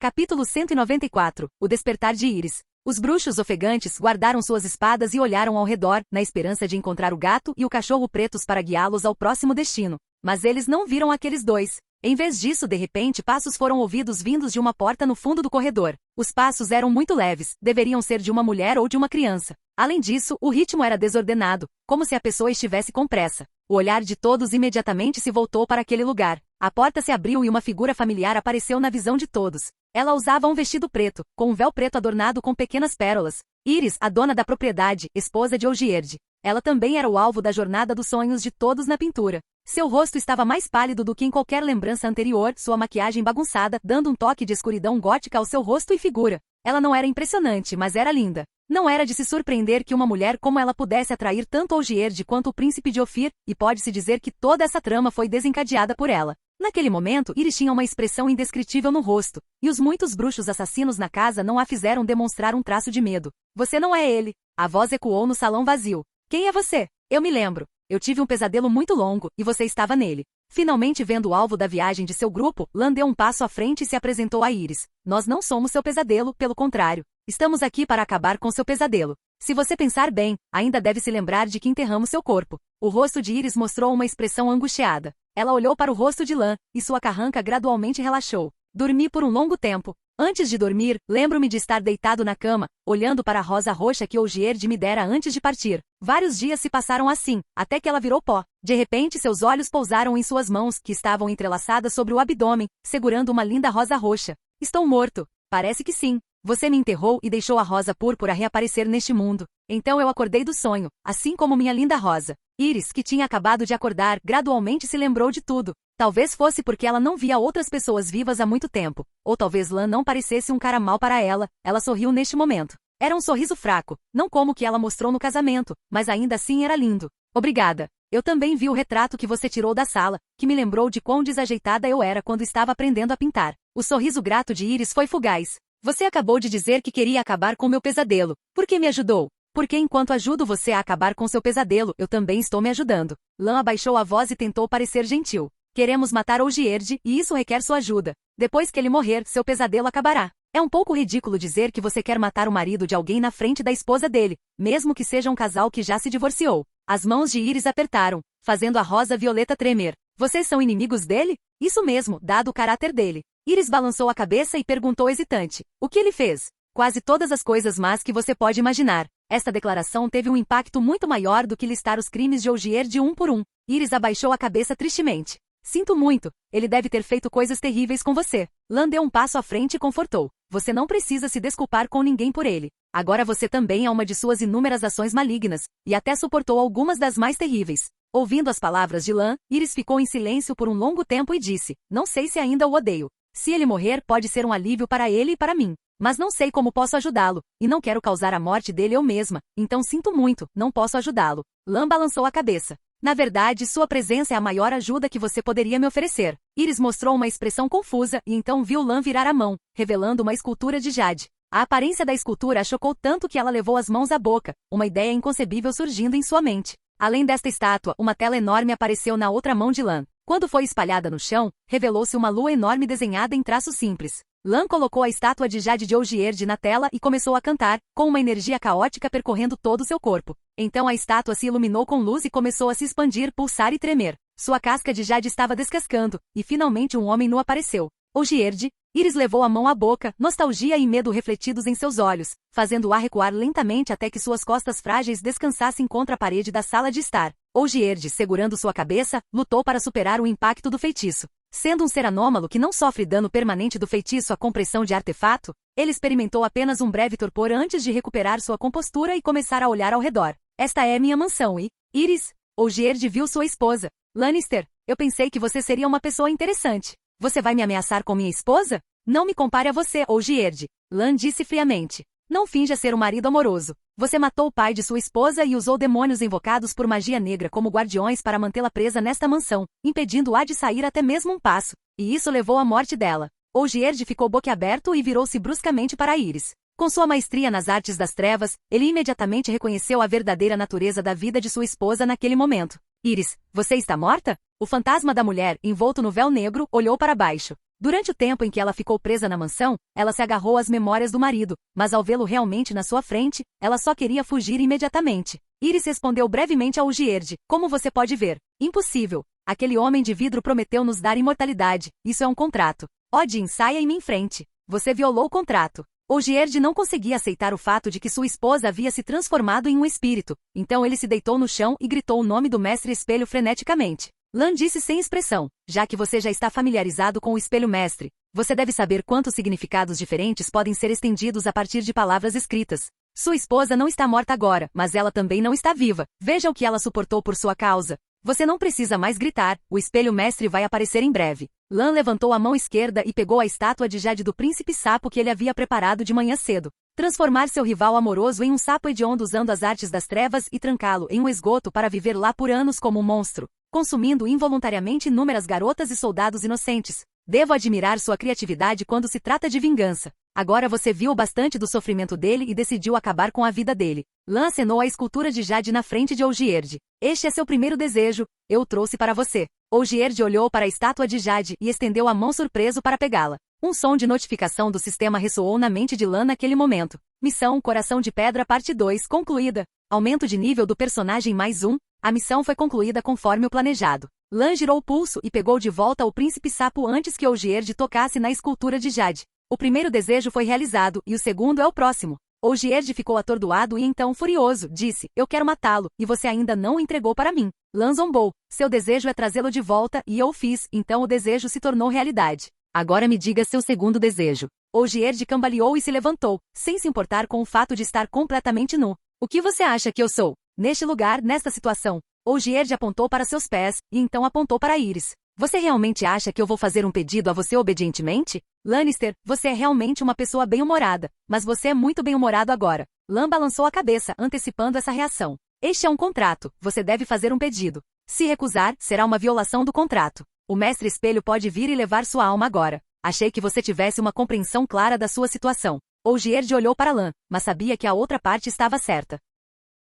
Capítulo 194. O despertar de Íris. Os bruxos ofegantes guardaram suas espadas e olharam ao redor, na esperança de encontrar o gato e o cachorro pretos para guiá-los ao próximo destino. Mas eles não viram aqueles dois. Em vez disso, de repente, passos foram ouvidos vindos de uma porta no fundo do corredor. Os passos eram muito leves, deveriam ser de uma mulher ou de uma criança. Além disso, o ritmo era desordenado, como se a pessoa estivesse com pressa. O olhar de todos imediatamente se voltou para aquele lugar. A porta se abriu e uma figura familiar apareceu na visão de todos. Ela usava um vestido preto, com um véu preto adornado com pequenas pérolas. Iris, a dona da propriedade, esposa de Olgierd. Ela também era o alvo da jornada dos sonhos de todos na pintura. Seu rosto estava mais pálido do que em qualquer lembrança anterior, sua maquiagem bagunçada, dando um toque de escuridão gótica ao seu rosto e figura. Ela não era impressionante, mas era linda. Não era de se surpreender que uma mulher como ela pudesse atrair tanto Olgierd quanto o príncipe de Ofir, e pode-se dizer que toda essa trama foi desencadeada por ela. Naquele momento, Iris tinha uma expressão indescritível no rosto, e os muitos bruxos assassinos na casa não a fizeram demonstrar um traço de medo. Você não é ele. A voz ecoou no salão vazio. Quem é você? Eu me lembro. Eu tive um pesadelo muito longo, e você estava nele. Finalmente vendo o alvo da viagem de seu grupo, Lan deu um passo à frente e se apresentou a Iris. Nós não somos seu pesadelo, pelo contrário. Estamos aqui para acabar com seu pesadelo. Se você pensar bem, ainda deve se lembrar de que enterramos seu corpo. O rosto de Iris mostrou uma expressão angustiada. Ela olhou para o rosto de Lan, e sua carranca gradualmente relaxou. Dormi por um longo tempo. Antes de dormir, lembro-me de estar deitado na cama, olhando para a rosa roxa que Olgierd me dera antes de partir. Vários dias se passaram assim, até que ela virou pó. De repente seus olhos pousaram em suas mãos, que estavam entrelaçadas sobre o abdômen, segurando uma linda rosa roxa. Estou morto. Parece que sim. Você me enterrou e deixou a rosa púrpura reaparecer neste mundo. Então eu acordei do sonho, assim como minha linda rosa. Iris, que tinha acabado de acordar, gradualmente se lembrou de tudo. Talvez fosse porque ela não via outras pessoas vivas há muito tempo. Ou talvez Lan não parecesse um cara mau para ela. Ela sorriu neste momento. Era um sorriso fraco, não como o que ela mostrou no casamento, mas ainda assim era lindo. Obrigada. Eu também vi o retrato que você tirou da sala, que me lembrou de quão desajeitada eu era quando estava aprendendo a pintar. O sorriso grato de Iris foi fugaz. Você acabou de dizer que queria acabar com meu pesadelo. Por que me ajudou? Porque enquanto ajudo você a acabar com seu pesadelo, eu também estou me ajudando. Lan abaixou a voz e tentou parecer gentil. Queremos matar Olgierd, e isso requer sua ajuda. Depois que ele morrer, seu pesadelo acabará. É um pouco ridículo dizer que você quer matar o marido de alguém na frente da esposa dele, mesmo que seja um casal que já se divorciou. As mãos de Iris apertaram, fazendo a rosa violeta tremer. Vocês são inimigos dele? Isso mesmo, dado o caráter dele. Iris balançou a cabeça e perguntou hesitante. O que ele fez? Quase todas as coisas más que você pode imaginar. Esta declaração teve um impacto muito maior do que listar os crimes de Olgierd um por um. Iris abaixou a cabeça tristemente. Sinto muito, ele deve ter feito coisas terríveis com você. Lan deu um passo à frente e confortou. Você não precisa se desculpar com ninguém por ele. Agora você também é uma de suas inúmeras ações malignas, e até suportou algumas das mais terríveis. Ouvindo as palavras de Lan, Iris ficou em silêncio por um longo tempo e disse, não sei se ainda o odeio. Se ele morrer pode ser um alívio para ele e para mim. Mas não sei como posso ajudá-lo, e não quero causar a morte dele eu mesma, então sinto muito, não posso ajudá-lo. Lan balançou a cabeça. Na verdade, sua presença é a maior ajuda que você poderia me oferecer. Iris mostrou uma expressão confusa e então viu Lan virar a mão, revelando uma escultura de jade. A aparência da escultura a chocou tanto que ela levou as mãos à boca, uma ideia inconcebível surgindo em sua mente. Além desta estátua, uma tela enorme apareceu na outra mão de Lan. Quando foi espalhada no chão, revelou-se uma lua enorme desenhada em traços simples. Lan colocou a estátua de jade de Olgierd na tela e começou a cantar, com uma energia caótica percorrendo todo o seu corpo. Então a estátua se iluminou com luz e começou a se expandir, pulsar e tremer. Sua casca de jade estava descascando, e finalmente um homem nu apareceu. Olgierd. Iris levou a mão à boca, nostalgia e medo refletidos em seus olhos, fazendo-a recuar lentamente até que suas costas frágeis descansassem contra a parede da sala de estar. Olgierd, segurando sua cabeça, lutou para superar o impacto do feitiço. Sendo um ser anômalo que não sofre dano permanente do feitiço à compressão de artefato, ele experimentou apenas um breve torpor antes de recuperar sua compostura e começar a olhar ao redor. Esta é minha mansão e... Iris, Olgierd viu sua esposa. Lannister, eu pensei que você seria uma pessoa interessante. Você vai me ameaçar com minha esposa? Não me compare a você, Olgierd. Lan disse friamente. Não finja ser um marido amoroso. Você matou o pai de sua esposa e usou demônios invocados por magia negra como guardiões para mantê-la presa nesta mansão, impedindo-a de sair até mesmo um passo. E isso levou à morte dela. Olgierd ficou boquiaberto e virou-se bruscamente para Iris. Com sua maestria nas artes das trevas, ele imediatamente reconheceu a verdadeira natureza da vida de sua esposa naquele momento. Iris, você está morta? O fantasma da mulher, envolto no véu negro, olhou para baixo. Durante o tempo em que ela ficou presa na mansão, ela se agarrou às memórias do marido, mas ao vê-lo realmente na sua frente, ela só queria fugir imediatamente. Iris respondeu brevemente a Olgierd: como você pode ver? Impossível. Aquele homem de vidro prometeu nos dar imortalidade. Isso é um contrato. Odin, saia e me enfrente. Você violou o contrato. Olgierd não conseguia aceitar o fato de que sua esposa havia se transformado em um espírito, então ele se deitou no chão e gritou o nome do mestre espelho freneticamente. Lan disse sem expressão: já que você já está familiarizado com o espelho mestre, você deve saber quantos significados diferentes podem ser estendidos a partir de palavras escritas. Sua esposa não está morta agora, mas ela também não está viva. Veja o que ela suportou por sua causa. Você não precisa mais gritar, o espelho mestre vai aparecer em breve. Lan levantou a mão esquerda e pegou a estátua de jade do príncipe sapo que ele havia preparado de manhã cedo. Transformar seu rival amoroso em um sapo hediondo usando as artes das trevas e trancá-lo em um esgoto para viver lá por anos como um monstro, consumindo involuntariamente inúmeras garotas e soldados inocentes. Devo admirar sua criatividade quando se trata de vingança. Agora você viu bastante do sofrimento dele e decidiu acabar com a vida dele. Lan acenou a escultura de jade na frente de Olgierd. Este é seu primeiro desejo, eu o trouxe para você. Olgierd olhou para a estátua de jade e estendeu a mão surpreso para pegá-la. Um som de notificação do sistema ressoou na mente de Lan naquele momento. Missão Coração de Pedra Parte 2 concluída. Aumento de nível do personagem mais 1. A missão foi concluída conforme o planejado. Lan girou o pulso e pegou de volta o príncipe sapo antes que Olgierd tocasse na escultura de jade. O primeiro desejo foi realizado e o segundo é o próximo. Olgierd ficou atordoado e então furioso, disse: eu quero matá-lo, e você ainda não o entregou para mim. Lan zombou: seu desejo é trazê-lo de volta e eu o fiz, então o desejo se tornou realidade. Agora me diga seu segundo desejo. Olgierd cambaleou e se levantou, sem se importar com o fato de estar completamente nu. O que você acha que eu sou? Neste lugar, nesta situação. Olgierd apontou para seus pés, e então apontou para Iris. Você realmente acha que eu vou fazer um pedido a você obedientemente? Lannister, você é realmente uma pessoa bem-humorada, mas você é muito bem-humorado agora. Lan balançou a cabeça, antecipando essa reação. Este é um contrato, você deve fazer um pedido. Se recusar, será uma violação do contrato. O mestre espelho pode vir e levar sua alma agora. Achei que você tivesse uma compreensão clara da sua situação. Olgierd olhou para Lan, mas sabia que a outra parte estava certa.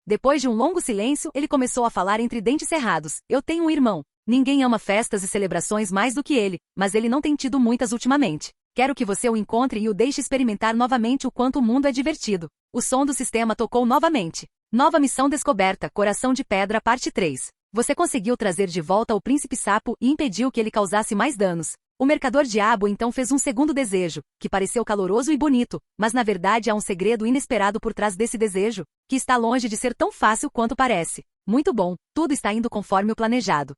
Depois de um longo silêncio, ele começou a falar entre dentes cerrados. Eu tenho um irmão. Ninguém ama festas e celebrações mais do que ele, mas ele não tem tido muitas ultimamente. Quero que você o encontre e o deixe experimentar novamente o quanto o mundo é divertido. O som do sistema tocou novamente. Nova missão descoberta, Coração de Pedra, parte 3. Você conseguiu trazer de volta o príncipe sapo e impediu que ele causasse mais danos. O mercador diabo então fez um segundo desejo, que pareceu caloroso e bonito, mas na verdade há um segredo inesperado por trás desse desejo, que está longe de ser tão fácil quanto parece. Muito bom, tudo está indo conforme o planejado.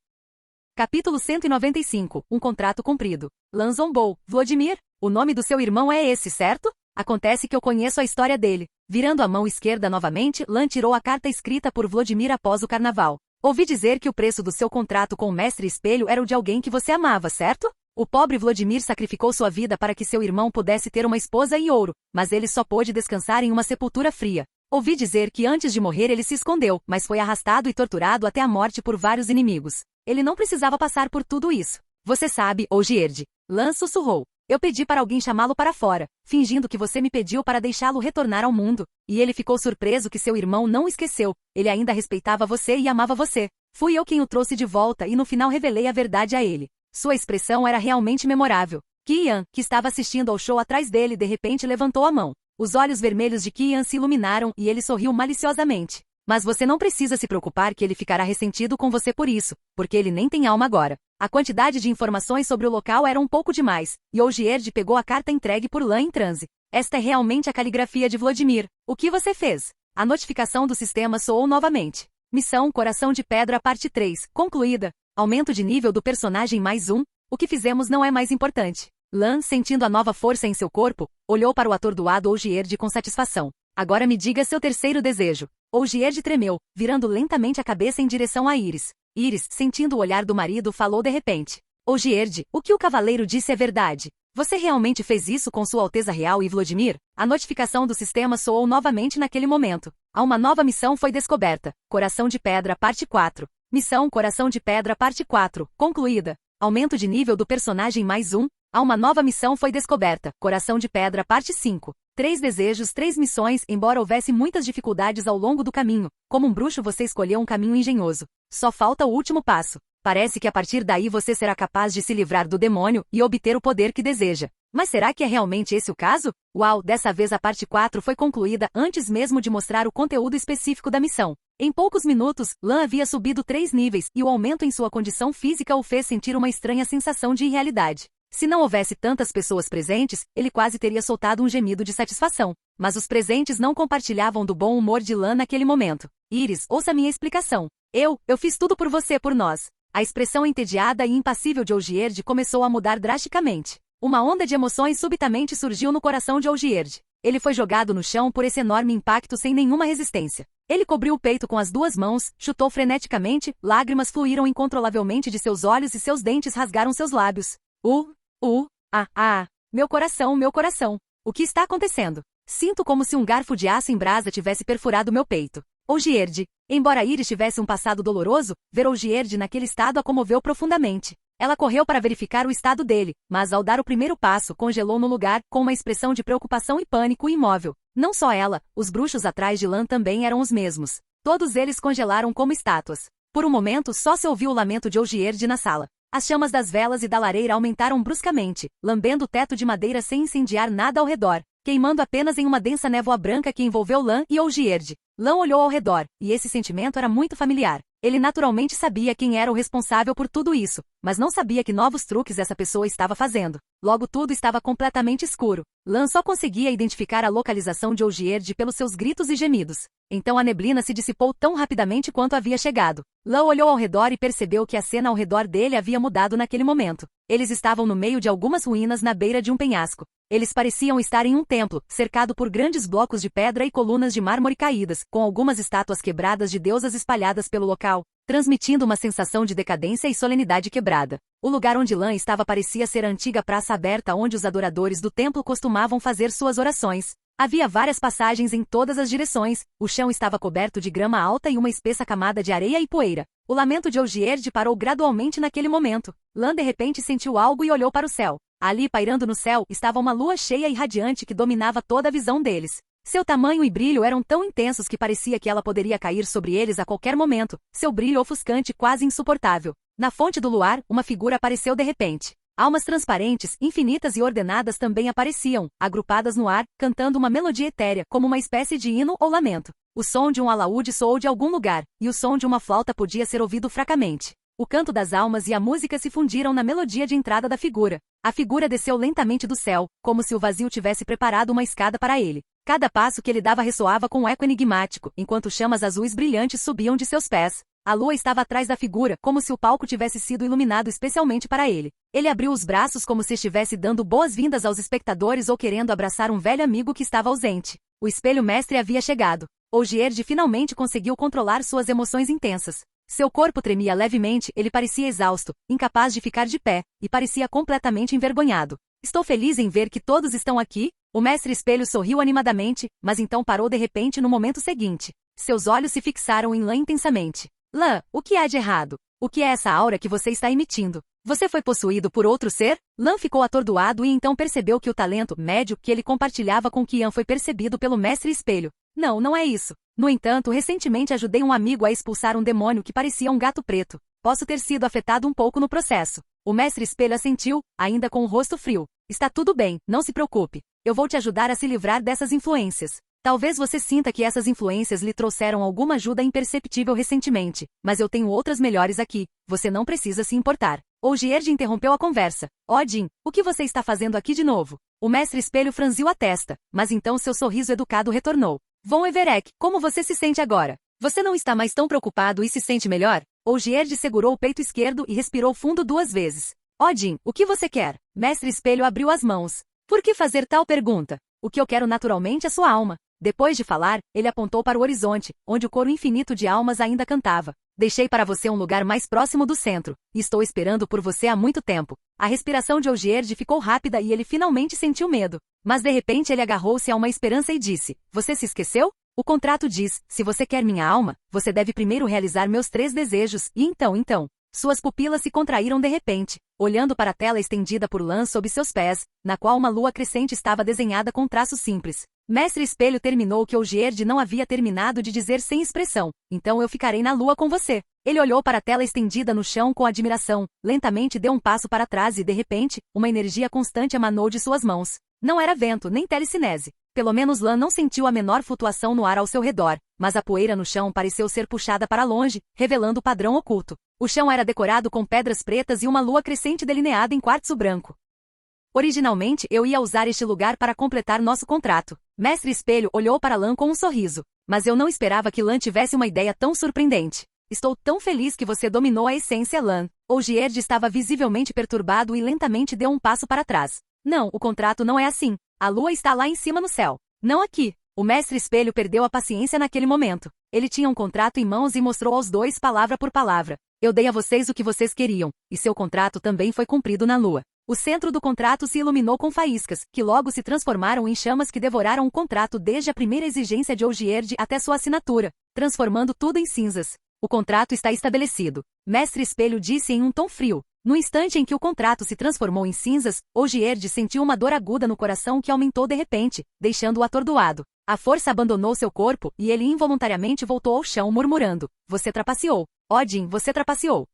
Capítulo 195, um contrato cumprido. Lan zombou. Vladimir, o nome do seu irmão é esse, certo? Acontece que eu conheço a história dele. Virando a mão esquerda novamente, Lan tirou a carta escrita por Vladimir após o carnaval. Ouvi dizer que o preço do seu contrato com o mestre espelho era o de alguém que você amava, certo? O pobre Vladimir sacrificou sua vida para que seu irmão pudesse ter uma esposa e ouro, mas ele só pôde descansar em uma sepultura fria. Ouvi dizer que antes de morrer ele se escondeu, mas foi arrastado e torturado até a morte por vários inimigos. Ele não precisava passar por tudo isso. Você sabe, Olgierd. Lan sussurrou. Eu pedi para alguém chamá-lo para fora, fingindo que você me pediu para deixá-lo retornar ao mundo, e ele ficou surpreso que seu irmão não o esqueceu. Ele ainda respeitava você e amava você. Fui eu quem o trouxe de volta e no final revelei a verdade a ele. Sua expressão era realmente memorável. Kian, que estava assistindo ao show atrás dele, de repente levantou a mão. Os olhos vermelhos de Kian se iluminaram e ele sorriu maliciosamente. Mas você não precisa se preocupar que ele ficará ressentido com você por isso, porque ele nem tem alma agora. A quantidade de informações sobre o local era um pouco demais, e Olgierd pegou a carta entregue por Lan em transe. Esta é realmente a caligrafia de Vladimir. O que você fez? A notificação do sistema soou novamente. Missão Coração de Pedra Parte 3, concluída. Aumento de nível do personagem mais 1. O que fizemos não é mais importante. Lan, sentindo a nova força em seu corpo, olhou para o atordoado Olgierd com satisfação. Agora me diga seu terceiro desejo. Olgierd tremeu, virando lentamente a cabeça em direção a Iris. Iris, sentindo o olhar do marido, falou de repente. Olgierd, o que o cavaleiro disse é verdade. Você realmente fez isso com Sua Alteza Real e Vladimir? A notificação do sistema soou novamente naquele momento. Uma nova missão foi descoberta. Coração de Pedra, parte 4. Missão Coração de Pedra, parte 4, concluída. Aumento de nível do personagem mais 1. Uma nova missão foi descoberta. Coração de Pedra, parte 5. 3 desejos, 3 missões, embora houvesse muitas dificuldades ao longo do caminho. Como um bruxo você escolheu um caminho engenhoso. Só falta o último passo. Parece que a partir daí você será capaz de se livrar do demônio e obter o poder que deseja. Mas será que é realmente esse o caso? Uau, dessa vez a parte 4 foi concluída antes mesmo de mostrar o conteúdo específico da missão. Em poucos minutos, Lan havia subido 3 níveis e o aumento em sua condição física o fez sentir uma estranha sensação de irrealidade. Se não houvesse tantas pessoas presentes, ele quase teria soltado um gemido de satisfação. Mas os presentes não compartilhavam do bom humor de Lan naquele momento. Iris, ouça minha explicação. Eu fiz tudo por você, por nós. A expressão entediada e impassível de Olgierd começou a mudar drasticamente. Uma onda de emoções subitamente surgiu no coração de Olgierd. Ele foi jogado no chão por esse enorme impacto sem nenhuma resistência. Ele cobriu o peito com as 2 mãos, chutou freneticamente, lágrimas fluíram incontrolavelmente de seus olhos e seus dentes rasgaram seus lábios. Meu coração. O que está acontecendo? Sinto como se um garfo de aço em brasa tivesse perfurado meu peito. Olgierd. Embora Iris tivesse um passado doloroso, ver Olgierd naquele estado a comoveu profundamente. Ela correu para verificar o estado dele, mas ao dar o primeiro passo congelou no lugar, com uma expressão de preocupação e pânico imóvel. Não só ela, os bruxos atrás de Lan também eram os mesmos. Todos eles congelaram como estátuas. Por um momento só se ouviu o lamento de Olgierd na sala. As chamas das velas e da lareira aumentaram bruscamente, lambendo o teto de madeira sem incendiar nada ao redor, queimando apenas em uma densa névoa branca que envolveu Lan e Olgierd. Lan olhou ao redor, e esse sentimento era muito familiar. Ele naturalmente sabia quem era o responsável por tudo isso, mas não sabia que novos truques essa pessoa estava fazendo. Logo tudo estava completamente escuro. Lan só conseguia identificar a localização de Olgierd pelos seus gritos e gemidos. Então a neblina se dissipou tão rapidamente quanto havia chegado. Lan olhou ao redor e percebeu que a cena ao redor dele havia mudado naquele momento. Eles estavam no meio de algumas ruínas na beira de um penhasco. Eles pareciam estar em um templo, cercado por grandes blocos de pedra e colunas de mármore caídas, com algumas estátuas quebradas de deusas espalhadas pelo local, transmitindo uma sensação de decadência e solenidade quebrada. O lugar onde Lan estava parecia ser a antiga praça aberta onde os adoradores do templo costumavam fazer suas orações. Havia várias passagens em todas as direções, o chão estava coberto de grama alta e uma espessa camada de areia e poeira. O lamento de Olgierd parou gradualmente naquele momento. Lan de repente sentiu algo e olhou para o céu. Ali, pairando no céu, estava uma lua cheia e radiante que dominava toda a visão deles. Seu tamanho e brilho eram tão intensos que parecia que ela poderia cair sobre eles a qualquer momento, seu brilho ofuscante quase insuportável. Na fonte do luar, uma figura apareceu de repente. Almas transparentes, infinitas e ordenadas também apareciam, agrupadas no ar, cantando uma melodia etérea, como uma espécie de hino ou lamento. O som de um alaúde soou de algum lugar, e o som de uma flauta podia ser ouvido fracamente. O canto das almas e a música se fundiram na melodia de entrada da figura. A figura desceu lentamente do céu, como se o vazio tivesse preparado uma escada para ele. Cada passo que ele dava ressoava com um eco enigmático, enquanto chamas azuis brilhantes subiam de seus pés. A lua estava atrás da figura, como se o palco tivesse sido iluminado especialmente para ele. Ele abriu os braços como se estivesse dando boas-vindas aos espectadores ou querendo abraçar um velho amigo que estava ausente. O espelho mestre havia chegado. Olgierd finalmente conseguiu controlar suas emoções intensas. Seu corpo tremia levemente, ele parecia exausto, incapaz de ficar de pé, e parecia completamente envergonhado. Estou feliz em ver que todos estão aqui. O mestre espelho sorriu animadamente, mas então parou de repente no momento seguinte. Seus olhos se fixaram em Lan intensamente. Lan, o que há de errado? O que é essa aura que você está emitindo? Você foi possuído por outro ser? Lan ficou atordoado e então percebeu que o talento médio que ele compartilhava com Qian foi percebido pelo mestre espelho. Não é isso. No entanto, recentemente ajudei um amigo a expulsar um demônio que parecia um gato preto. Posso ter sido afetado um pouco no processo. O mestre espelho assentiu, ainda com o rosto frio. Está tudo bem, não se preocupe. Eu vou te ajudar a se livrar dessas influências. Talvez você sinta que essas influências lhe trouxeram alguma ajuda imperceptível recentemente, mas eu tenho outras melhores aqui. Você não precisa se importar. Olgierd interrompeu a conversa. Jin, o que você está fazendo aqui de novo? O mestre espelho franziu a testa, mas então seu sorriso educado retornou. Von Everek, como você se sente agora? Você não está mais tão preocupado e se sente melhor? Olgierd segurou o peito esquerdo e respirou fundo 2 vezes. Jin, o que você quer? Mestre espelho abriu as mãos. Por que fazer tal pergunta? O que eu quero naturalmente é sua alma. Depois de falar, ele apontou para o horizonte, onde o coro infinito de almas ainda cantava. Deixei para você um lugar mais próximo do centro, e estou esperando por você há muito tempo. A respiração de Olgierd ficou rápida e ele finalmente sentiu medo. Mas de repente ele agarrou-se a uma esperança e disse, você se esqueceu? O contrato diz, se você quer minha alma, você deve primeiro realizar meus 3 desejos, e então. Suas pupilas se contraíram de repente, olhando para a tela estendida por Lan sob seus pés, na qual uma lua crescente estava desenhada com traços simples. Mestre Espelho terminou o que Ogierd não havia terminado de dizer sem expressão. Então eu ficarei na lua com você. Ele olhou para a tela estendida no chão com admiração, lentamente deu um passo para trás e, de repente, uma energia constante emanou de suas mãos. Não era vento, nem telecinese. Pelo menos Lan não sentiu a menor flutuação no ar ao seu redor, mas a poeira no chão pareceu ser puxada para longe, revelando o padrão oculto. O chão era decorado com pedras pretas e uma lua crescente delineada em quartzo branco. Originalmente, eu ia usar este lugar para completar nosso contrato. Mestre Espelho olhou para Lan com um sorriso. Mas eu não esperava que Lan tivesse uma ideia tão surpreendente. Estou tão feliz que você dominou a essência, Lan. Ogierd estava visivelmente perturbado e lentamente deu um passo para trás. Não, o contrato não é assim. A lua está lá em cima no céu. Não aqui. O Mestre Espelho perdeu a paciência naquele momento. Ele tinha um contrato em mãos e mostrou aos dois palavra por palavra. Eu dei a vocês o que vocês queriam, e seu contrato também foi cumprido na lua. O centro do contrato se iluminou com faíscas, que logo se transformaram em chamas que devoraram o contrato desde a primeira exigência de Ogierd até sua assinatura, transformando tudo em cinzas. O contrato está estabelecido. Mestre Espelho disse em um tom frio. No instante em que o contrato se transformou em cinzas, Ogierd sentiu uma dor aguda no coração que aumentou de repente, deixando-o atordoado. A força abandonou seu corpo e ele involuntariamente voltou ao chão murmurando. Você trapaceou. Odin, você trapaceou.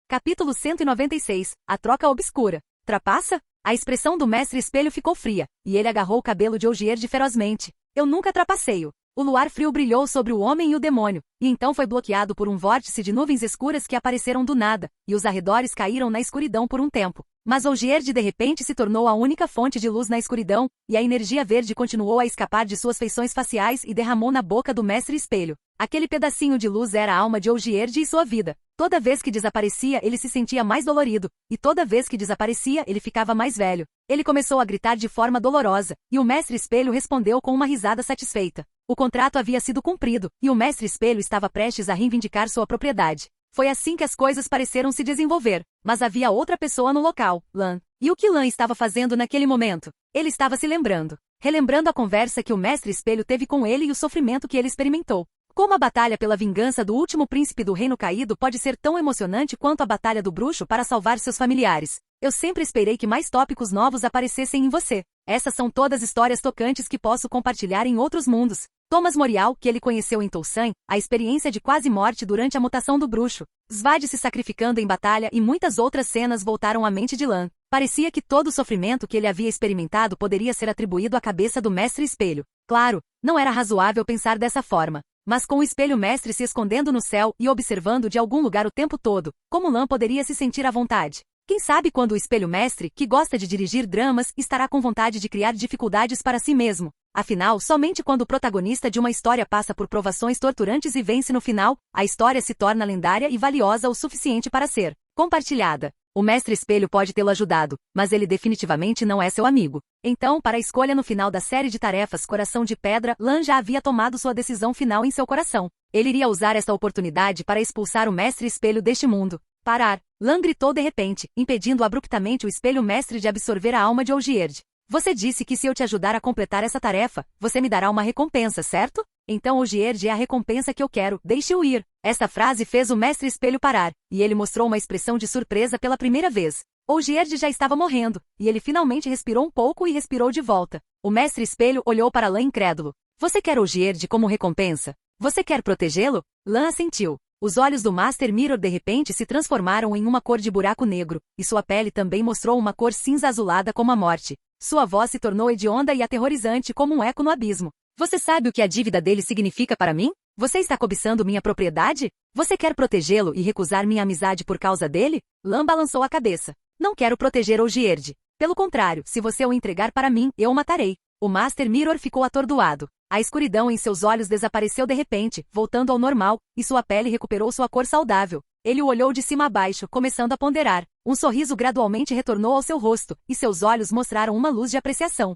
Capítulo 196. A troca obscura. Trapaça? A expressão do Mestre Espelho ficou fria, e ele agarrou o cabelo de Ogierd ferozmente. Eu nunca trapaceio. O luar frio brilhou sobre o homem e o demônio, e então foi bloqueado por um vórtice de nuvens escuras que apareceram do nada, e os arredores caíram na escuridão por um tempo. Mas Ogierd de repente se tornou a única fonte de luz na escuridão, e a energia verde continuou a escapar de suas feições faciais e derramou na boca do Mestre Espelho. Aquele pedacinho de luz era a alma de Ogierd e sua vida. Toda vez que desaparecia, ele se sentia mais dolorido, e toda vez que desaparecia, ele ficava mais velho. Ele começou a gritar de forma dolorosa, e o Mestre Espelho respondeu com uma risada satisfeita. O contrato havia sido cumprido, e o Mestre Espelho estava prestes a reivindicar sua propriedade. Foi assim que as coisas pareceram se desenvolver, mas havia outra pessoa no local, Lan. E o que Lan estava fazendo naquele momento? Ele estava se lembrando. Relembrando a conversa que o Mestre Espelho teve com ele e o sofrimento que ele experimentou. Como a batalha pela vingança do último príncipe do reino caído pode ser tão emocionante quanto a batalha do bruxo para salvar seus familiares. Eu sempre esperei que mais tópicos novos aparecessem em você. Essas são todas histórias tocantes que posso compartilhar em outros mundos. Thomas Morial, que ele conheceu em Toussaint, a experiência de quase morte durante a mutação do bruxo, Svad se sacrificando em batalha e muitas outras cenas voltaram à mente de Lan. Parecia que todo o sofrimento que ele havia experimentado poderia ser atribuído à cabeça do Mestre Espelho. Claro, não era razoável pensar dessa forma. Mas com o espelho mestre se escondendo no céu e observando de algum lugar o tempo todo, como Lan poderia se sentir à vontade? Quem sabe quando o espelho mestre, que gosta de dirigir dramas, estará com vontade de criar dificuldades para si mesmo? Afinal, somente quando o protagonista de uma história passa por provações torturantes e vence no final, a história se torna lendária e valiosa o suficiente para ser compartilhada. O Mestre Espelho pode tê-lo ajudado, mas ele definitivamente não é seu amigo. Então, para a escolha no final da série de tarefas Coração de Pedra, Lan já havia tomado sua decisão final em seu coração. Ele iria usar esta oportunidade para expulsar o Mestre Espelho deste mundo. Parar! Lan gritou de repente, impedindo abruptamente o Espelho Mestre de absorver a alma de Ogierd. Você disse que se eu te ajudar a completar essa tarefa, você me dará uma recompensa, certo? Então Ogierd é a recompensa que eu quero, deixe-o ir. Esta frase fez o Mestre Espelho parar, e ele mostrou uma expressão de surpresa pela primeira vez. Ogierd já estava morrendo, e ele finalmente respirou um pouco e respirou de volta. O Mestre Espelho olhou para Lan incrédulo. Você quer Ogierd como recompensa? Você quer protegê-lo? Lan assentiu. Os olhos do Master Mirror de repente se transformaram em uma cor de buraco negro, e sua pele também mostrou uma cor cinza azulada como a morte. Sua voz se tornou hedionda e aterrorizante como um eco no abismo. Você sabe o que a dívida dele significa para mim? Você está cobiçando minha propriedade? Você quer protegê-lo e recusar minha amizade por causa dele? Lan balançou a cabeça. Não quero proteger Ogierd. Pelo contrário, se você o entregar para mim, eu o matarei. O Master Mirror ficou atordoado. A escuridão em seus olhos desapareceu de repente, voltando ao normal, e sua pele recuperou sua cor saudável. Ele o olhou de cima a baixo, começando a ponderar. Um sorriso gradualmente retornou ao seu rosto, e seus olhos mostraram uma luz de apreciação.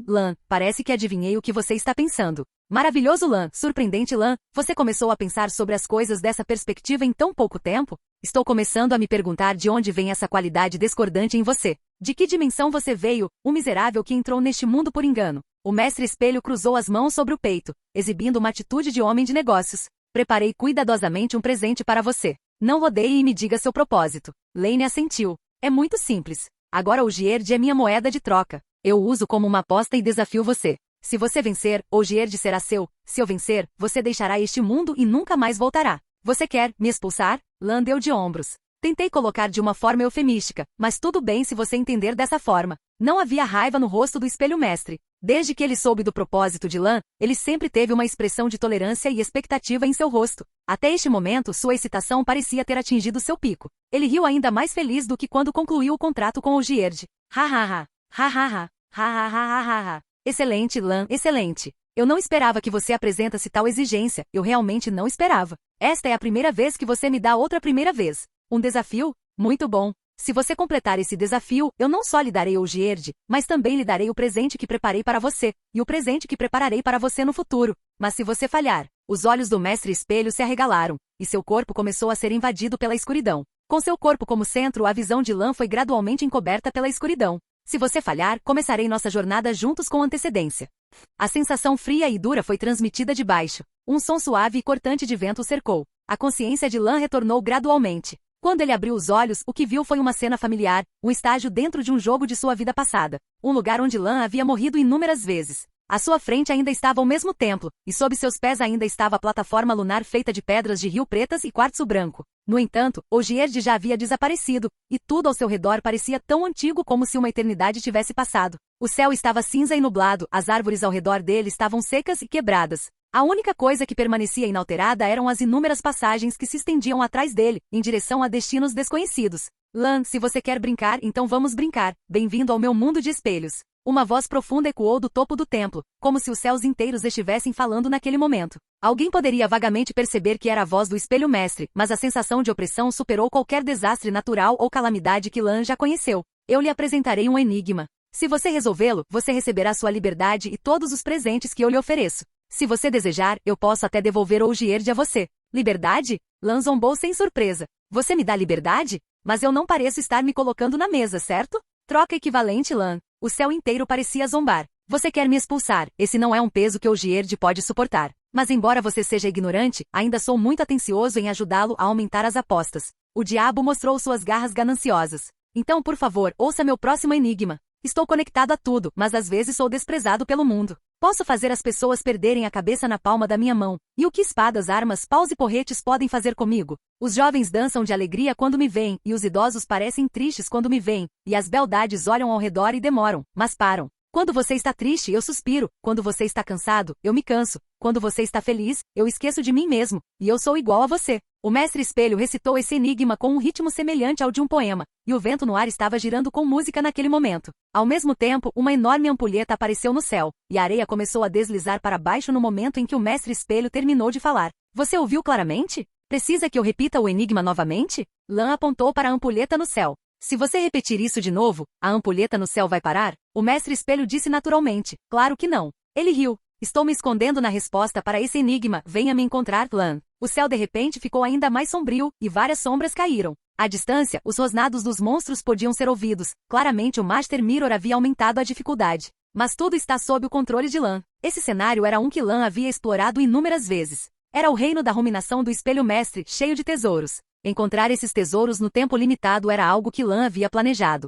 Lan, parece que adivinhei o que você está pensando. Maravilhoso Lan, surpreendente Lan, você começou a pensar sobre as coisas dessa perspectiva em tão pouco tempo? Estou começando a me perguntar de onde vem essa qualidade discordante em você. De que dimensão você veio, um miserável que entrou neste mundo por engano? O Mestre Espelho cruzou as mãos sobre o peito, exibindo uma atitude de homem de negócios. Preparei cuidadosamente um presente para você. Não rodeie e me diga seu propósito. Lane assentiu. É muito simples. Agora Ogierd é minha moeda de troca. Eu o uso como uma aposta e desafio você. Se você vencer, Ogierd será seu. Se eu vencer, você deixará este mundo e nunca mais voltará. Você quer me expulsar? Lan deu de ombros. Tentei colocar de uma forma eufemística, mas tudo bem se você entender dessa forma. Não havia raiva no rosto do espelho mestre. Desde que ele soube do propósito de Lan, ele sempre teve uma expressão de tolerância e expectativa em seu rosto. Até este momento, sua excitação parecia ter atingido seu pico. Ele riu ainda mais feliz do que quando concluiu o contrato com Ogierd. Ha ha ha. Ha ha ha. Ha ha ha ha ha. Excelente, Lan, excelente. Eu não esperava que você apresentasse tal exigência, eu realmente não esperava. Esta é a primeira vez que você me dá outra primeira vez. Um desafio? Muito bom. Se você completar esse desafio, eu não só lhe darei Ogierd, mas também lhe darei o presente que preparei para você, e o presente que prepararei para você no futuro. Mas se você falhar, os olhos do mestre espelho se arregalaram, e seu corpo começou a ser invadido pela escuridão. Com seu corpo como centro, a visão de Lan foi gradualmente encoberta pela escuridão. Se você falhar, começarei nossa jornada juntos com antecedência. A sensação fria e dura foi transmitida de baixo. Um som suave e cortante de vento o cercou. A consciência de Lan retornou gradualmente. Quando ele abriu os olhos, o que viu foi uma cena familiar, um estágio dentro de um jogo de sua vida passada. Um lugar onde Lan havia morrido inúmeras vezes. À sua frente ainda estava o mesmo templo, e sob seus pés ainda estava a plataforma lunar feita de pedras de rio pretas e quartzo branco. No entanto, Ogierd já havia desaparecido, e tudo ao seu redor parecia tão antigo como se uma eternidade tivesse passado. O céu estava cinza e nublado, as árvores ao redor dele estavam secas e quebradas. A única coisa que permanecia inalterada eram as inúmeras passagens que se estendiam atrás dele, em direção a destinos desconhecidos. Lan, se você quer brincar, então vamos brincar. Bem-vindo ao meu mundo de espelhos. Uma voz profunda ecoou do topo do templo, como se os céus inteiros estivessem falando naquele momento. Alguém poderia vagamente perceber que era a voz do espelho mestre, mas a sensação de opressão superou qualquer desastre natural ou calamidade que Lan já conheceu. Eu lhe apresentarei um enigma. Se você resolvê-lo, você receberá sua liberdade e todos os presentes que eu lhe ofereço. Se você desejar, eu posso até devolver Ogierd a você. Liberdade? Lan zombou sem surpresa. Você me dá liberdade? Mas eu não pareço estar me colocando na mesa, certo? Troca equivalente, Lan. O céu inteiro parecia zombar. Você quer me expulsar, esse não é um peso que Ogierd pode suportar. Mas embora você seja ignorante, ainda sou muito atencioso em ajudá-lo a aumentar as apostas. O diabo mostrou suas garras gananciosas. Então, por favor, ouça meu próximo enigma. Estou conectado a tudo, mas às vezes sou desprezado pelo mundo. Posso fazer as pessoas perderem a cabeça na palma da minha mão. E o que espadas, armas, paus e porretes podem fazer comigo? Os jovens dançam de alegria quando me veem, e os idosos parecem tristes quando me veem, e as beldades olham ao redor e demoram, mas param. Quando você está triste, eu suspiro. Quando você está cansado, eu me canso. Quando você está feliz, eu esqueço de mim mesmo, e eu sou igual a você. O mestre espelho recitou esse enigma com um ritmo semelhante ao de um poema, e o vento no ar estava girando com música naquele momento. Ao mesmo tempo, uma enorme ampulheta apareceu no céu, e a areia começou a deslizar para baixo no momento em que o mestre espelho terminou de falar. Você ouviu claramente? Precisa que eu repita o enigma novamente? Lan apontou para a ampulheta no céu. Se você repetir isso de novo, a ampulheta no céu vai parar? O mestre espelho disse naturalmente. Claro que não. Ele riu. Estou me escondendo na resposta para esse enigma. Venha me encontrar, Lan. O céu de repente ficou ainda mais sombrio, e várias sombras caíram. À distância, os rosnados dos monstros podiam ser ouvidos. Claramente o Master Mirror havia aumentado a dificuldade. Mas tudo está sob o controle de Lan. Esse cenário era um que Lan havia explorado inúmeras vezes. Era o reino da ruminação do espelho mestre, cheio de tesouros. Encontrar esses tesouros no tempo limitado era algo que Lan havia planejado.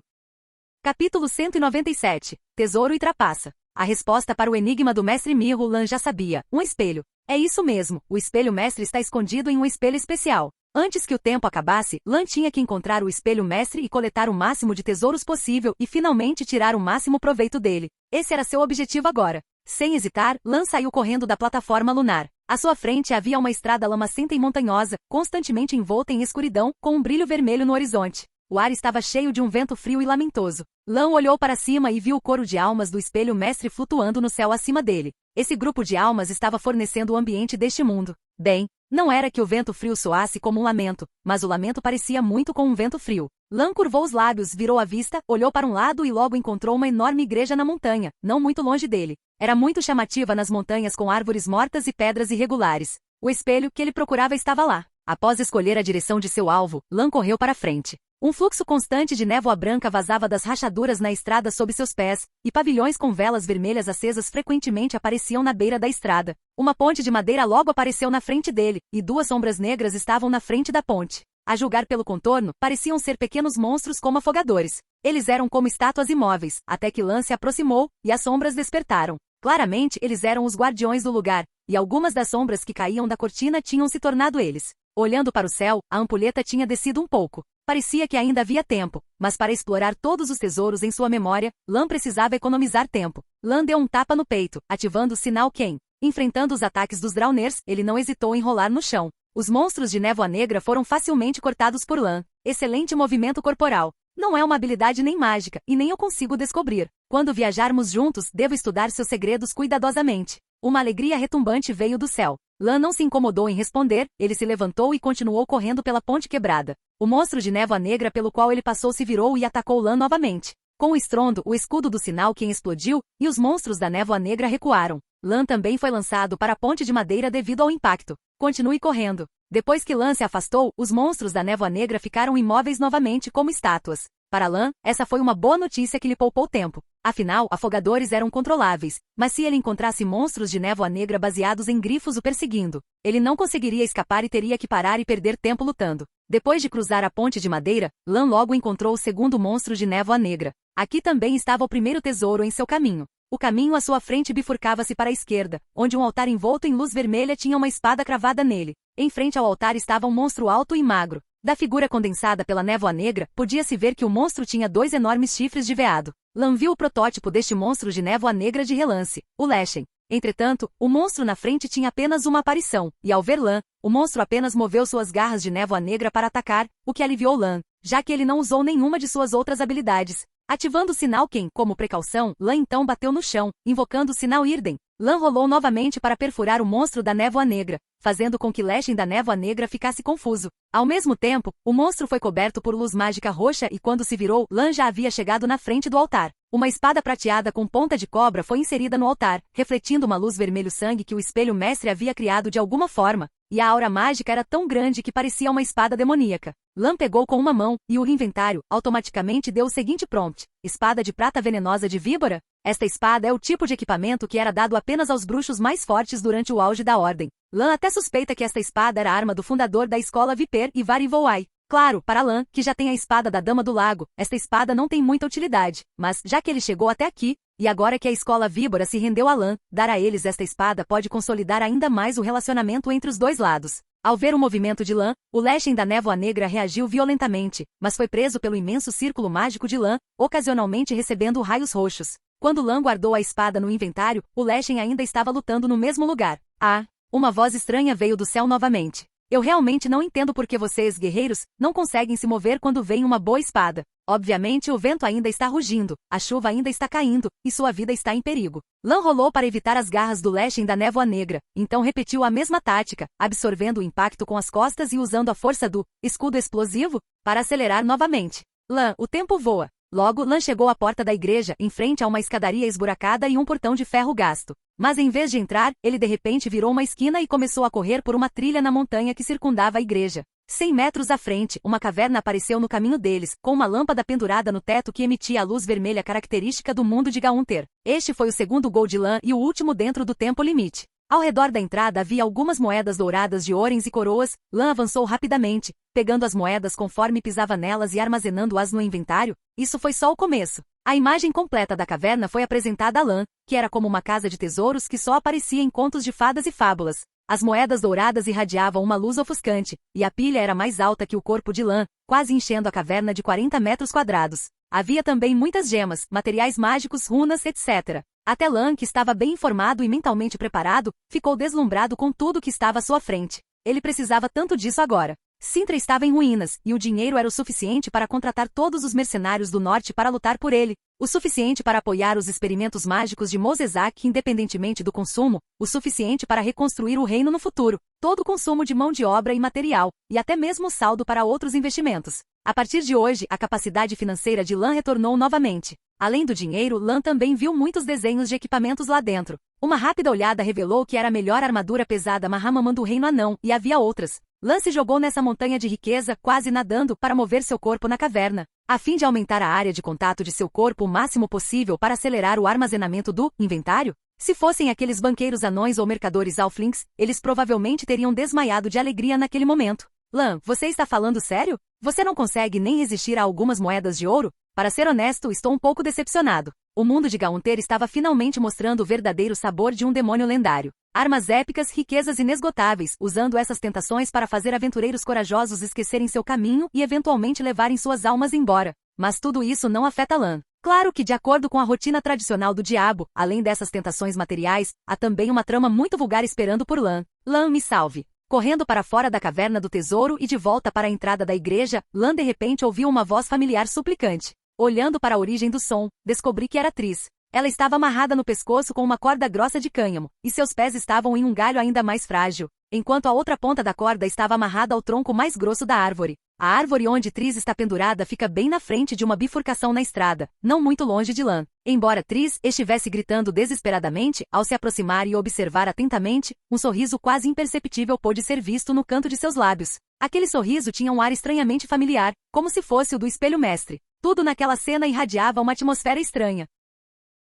Capítulo 197. Tesouro e trapaça. A resposta para o enigma do mestre Mirror Lan já sabia. Um espelho. É isso mesmo, o espelho mestre está escondido em um espelho especial. Antes que o tempo acabasse, Lan tinha que encontrar o espelho mestre e coletar o máximo de tesouros possível e finalmente tirar o máximo proveito dele. Esse era seu objetivo agora. Sem hesitar, Lan saiu correndo da plataforma lunar. À sua frente havia uma estrada lamacenta e montanhosa, constantemente envolta em escuridão, com um brilho vermelho no horizonte. O ar estava cheio de um vento frio e lamentoso. Lan olhou para cima e viu o coro de almas do espelho mestre flutuando no céu acima dele. Esse grupo de almas estava fornecendo o ambiente deste mundo. Bem, não era que o vento frio soasse como um lamento, mas o lamento parecia muito com um vento frio. Lan curvou os lábios, virou a vista, olhou para um lado e logo encontrou uma enorme igreja na montanha, não muito longe dele. Era muito chamativa nas montanhas com árvores mortas e pedras irregulares. O espelho que ele procurava estava lá. Após escolher a direção de seu alvo, Lan correu para frente. Um fluxo constante de névoa branca vazava das rachaduras na estrada sob seus pés, e pavilhões com velas vermelhas acesas frequentemente apareciam na beira da estrada. Uma ponte de madeira logo apareceu na frente dele, e duas sombras negras estavam na frente da ponte. A julgar pelo contorno, pareciam ser pequenos monstros como afogadores. Eles eram como estátuas imóveis, até que Lan se aproximou, e as sombras despertaram. Claramente eles eram os guardiões do lugar, e algumas das sombras que caíam da cortina tinham se tornado eles. Olhando para o céu, a ampulheta tinha descido um pouco. Parecia que ainda havia tempo, mas para explorar todos os tesouros em sua memória, Lan precisava economizar tempo. Lan deu um tapa no peito, ativando o sinal Ken. Enfrentando os ataques dos Drauners, ele não hesitou em rolar no chão. Os monstros de névoa negra foram facilmente cortados por Lan. Excelente movimento corporal. Não é uma habilidade nem mágica, e nem eu consigo descobrir. Quando viajarmos juntos, devo estudar seus segredos cuidadosamente. Uma alegria retumbante veio do céu. Lan não se incomodou em responder, ele se levantou e continuou correndo pela ponte quebrada. O monstro de névoa negra pelo qual ele passou se virou e atacou Lan novamente. Com o estrondo, o escudo do sinal Ken explodiu, e os monstros da névoa negra recuaram. Lan também foi lançado para a ponte de madeira devido ao impacto. Continue correndo. Depois que Lan se afastou, os monstros da névoa negra ficaram imóveis novamente como estátuas. Para Lan, essa foi uma boa notícia que lhe poupou tempo. Afinal, afogadores eram controláveis, mas se ele encontrasse monstros de névoa negra baseados em grifos o perseguindo, ele não conseguiria escapar e teria que parar e perder tempo lutando. Depois de cruzar a ponte de madeira, Lan logo encontrou o segundo monstro de névoa negra. Aqui também estava o primeiro tesouro em seu caminho. O caminho à sua frente bifurcava-se para a esquerda, onde um altar envolto em luz vermelha tinha uma espada cravada nele. Em frente ao altar estava um monstro alto e magro. Da figura condensada pela névoa negra, podia-se ver que o monstro tinha 2 enormes chifres de veado. Lan viu o protótipo deste monstro de névoa negra de relance, o Leshen. Entretanto, o monstro na frente tinha apenas uma aparição, e ao ver Lan, o monstro apenas moveu suas garras de névoa negra para atacar, o que aliviou Lan, já que ele não usou nenhuma de suas outras habilidades. Ativando o sinal Ken como precaução, Lan então bateu no chão, invocando o sinal Irden. Lan rolou novamente para perfurar o monstro da névoa negra, fazendo com que Leshen da névoa negra ficasse confuso. Ao mesmo tempo, o monstro foi coberto por luz mágica roxa e quando se virou, Lan já havia chegado na frente do altar. Uma espada prateada com ponta de cobra foi inserida no altar, refletindo uma luz vermelho-sangue que o espelho mestre havia criado de alguma forma, e a aura mágica era tão grande que parecia uma espada demoníaca. Lan pegou com uma mão, e o inventário automaticamente deu o seguinte prompt: espada de prata venenosa de víbora? Esta espada é o tipo de equipamento que era dado apenas aos bruxos mais fortes durante o auge da Ordem. Lan até suspeita que esta espada era a arma do fundador da escola Viper e Varivoai. Claro, para Lan, que já tem a espada da Dama do Lago, esta espada não tem muita utilidade, mas, já que ele chegou até aqui, e agora que a escola Víbora se rendeu a Lan, dar a eles esta espada pode consolidar ainda mais o relacionamento entre os dois lados. Ao ver o movimento de Lan, o Leshen da névoa negra reagiu violentamente, mas foi preso pelo imenso círculo mágico de Lan, ocasionalmente recebendo raios roxos. Quando Lan guardou a espada no inventário, o Leshen ainda estava lutando no mesmo lugar. Ah! Uma voz estranha veio do céu novamente. Eu realmente não entendo por que vocês, guerreiros, não conseguem se mover quando vem uma boa espada. Obviamente o vento ainda está rugindo, a chuva ainda está caindo, e sua vida está em perigo. Lan rolou para evitar as garras do Leshen da névoa negra, então repetiu a mesma tática, absorvendo o impacto com as costas e usando a força do escudo explosivo para acelerar novamente. Lan, o tempo voa. Logo, Lan chegou à porta da igreja, em frente a uma escadaria esburacada e um portão de ferro gasto. Mas em vez de entrar, ele de repente virou uma esquina e começou a correr por uma trilha na montanha que circundava a igreja. 100 metros à frente, uma caverna apareceu no caminho deles, com uma lâmpada pendurada no teto que emitia a luz vermelha característica do mundo de Gaunter. Este foi o segundo gol de Lan e o último dentro do tempo limite. Ao redor da entrada havia algumas moedas douradas de orens e coroas. Lan avançou rapidamente, pegando as moedas conforme pisava nelas e armazenando-as no inventário. Isso foi só o começo. A imagem completa da caverna foi apresentada a Lan, que era como uma casa de tesouros que só aparecia em contos de fadas e fábulas. As moedas douradas irradiavam uma luz ofuscante, e a pilha era mais alta que o corpo de Lan, quase enchendo a caverna de 40 metros quadrados. Havia também muitas gemas, materiais mágicos, runas, etc. Até Lan, que estava bem informado e mentalmente preparado, ficou deslumbrado com tudo que estava à sua frente. Ele precisava tanto disso agora. Sintra estava em ruínas, e o dinheiro era o suficiente para contratar todos os mercenários do norte para lutar por ele, o suficiente para apoiar os experimentos mágicos de Mosezak independentemente do consumo, o suficiente para reconstruir o reino no futuro, todo o consumo de mão de obra e material, e até mesmo o saldo para outros investimentos. A partir de hoje, a capacidade financeira de Lan retornou novamente. Além do dinheiro, Lan também viu muitos desenhos de equipamentos lá dentro. Uma rápida olhada revelou que era a melhor armadura pesada Mahamman do Reino Anão, e havia outras. Lan se jogou nessa montanha de riqueza, quase nadando, para mover seu corpo na caverna, a fim de aumentar a área de contato de seu corpo o máximo possível para acelerar o armazenamento do inventário. Se fossem aqueles banqueiros anões ou mercadores Alflings, eles provavelmente teriam desmaiado de alegria naquele momento. Lan, você está falando sério? Você não consegue nem resistir a algumas moedas de ouro? Para ser honesto, estou um pouco decepcionado. O mundo de Gaunter estava finalmente mostrando o verdadeiro sabor de um demônio lendário. Armas épicas, riquezas inesgotáveis, usando essas tentações para fazer aventureiros corajosos esquecerem seu caminho e eventualmente levarem suas almas embora. Mas tudo isso não afeta Lan. Claro que, de acordo com a rotina tradicional do diabo, além dessas tentações materiais, há também uma trama muito vulgar esperando por Lan. Lan, me salve. Correndo para fora da caverna do tesouro e de volta para a entrada da igreja, Lan de repente ouviu uma voz familiar suplicante. Olhando para a origem do som, descobri que era Tris. Ela estava amarrada no pescoço com uma corda grossa de cânhamo, e seus pés estavam em um galho ainda mais frágil, enquanto a outra ponta da corda estava amarrada ao tronco mais grosso da árvore. A árvore onde Tris está pendurada fica bem na frente de uma bifurcação na estrada, não muito longe de Lan. Embora Tris estivesse gritando desesperadamente, ao se aproximar e observar atentamente, um sorriso quase imperceptível pôde ser visto no canto de seus lábios. Aquele sorriso tinha um ar estranhamente familiar, como se fosse o do espelho mestre. Tudo naquela cena irradiava uma atmosfera estranha.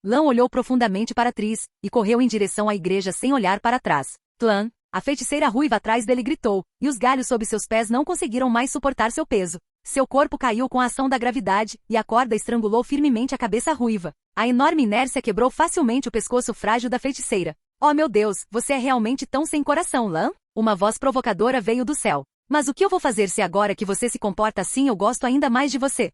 Lan olhou profundamente para Tris, e correu em direção à igreja sem olhar para trás. Tlan, a feiticeira ruiva atrás dele gritou, e os galhos sob seus pés não conseguiram mais suportar seu peso. Seu corpo caiu com a ação da gravidade, e a corda estrangulou firmemente a cabeça ruiva. A enorme inércia quebrou facilmente o pescoço frágil da feiticeira. Oh meu Deus, você é realmente tão sem coração, Lan? Uma voz provocadora veio do céu. Mas o que eu vou fazer se agora que você se comporta assim eu gosto ainda mais de você?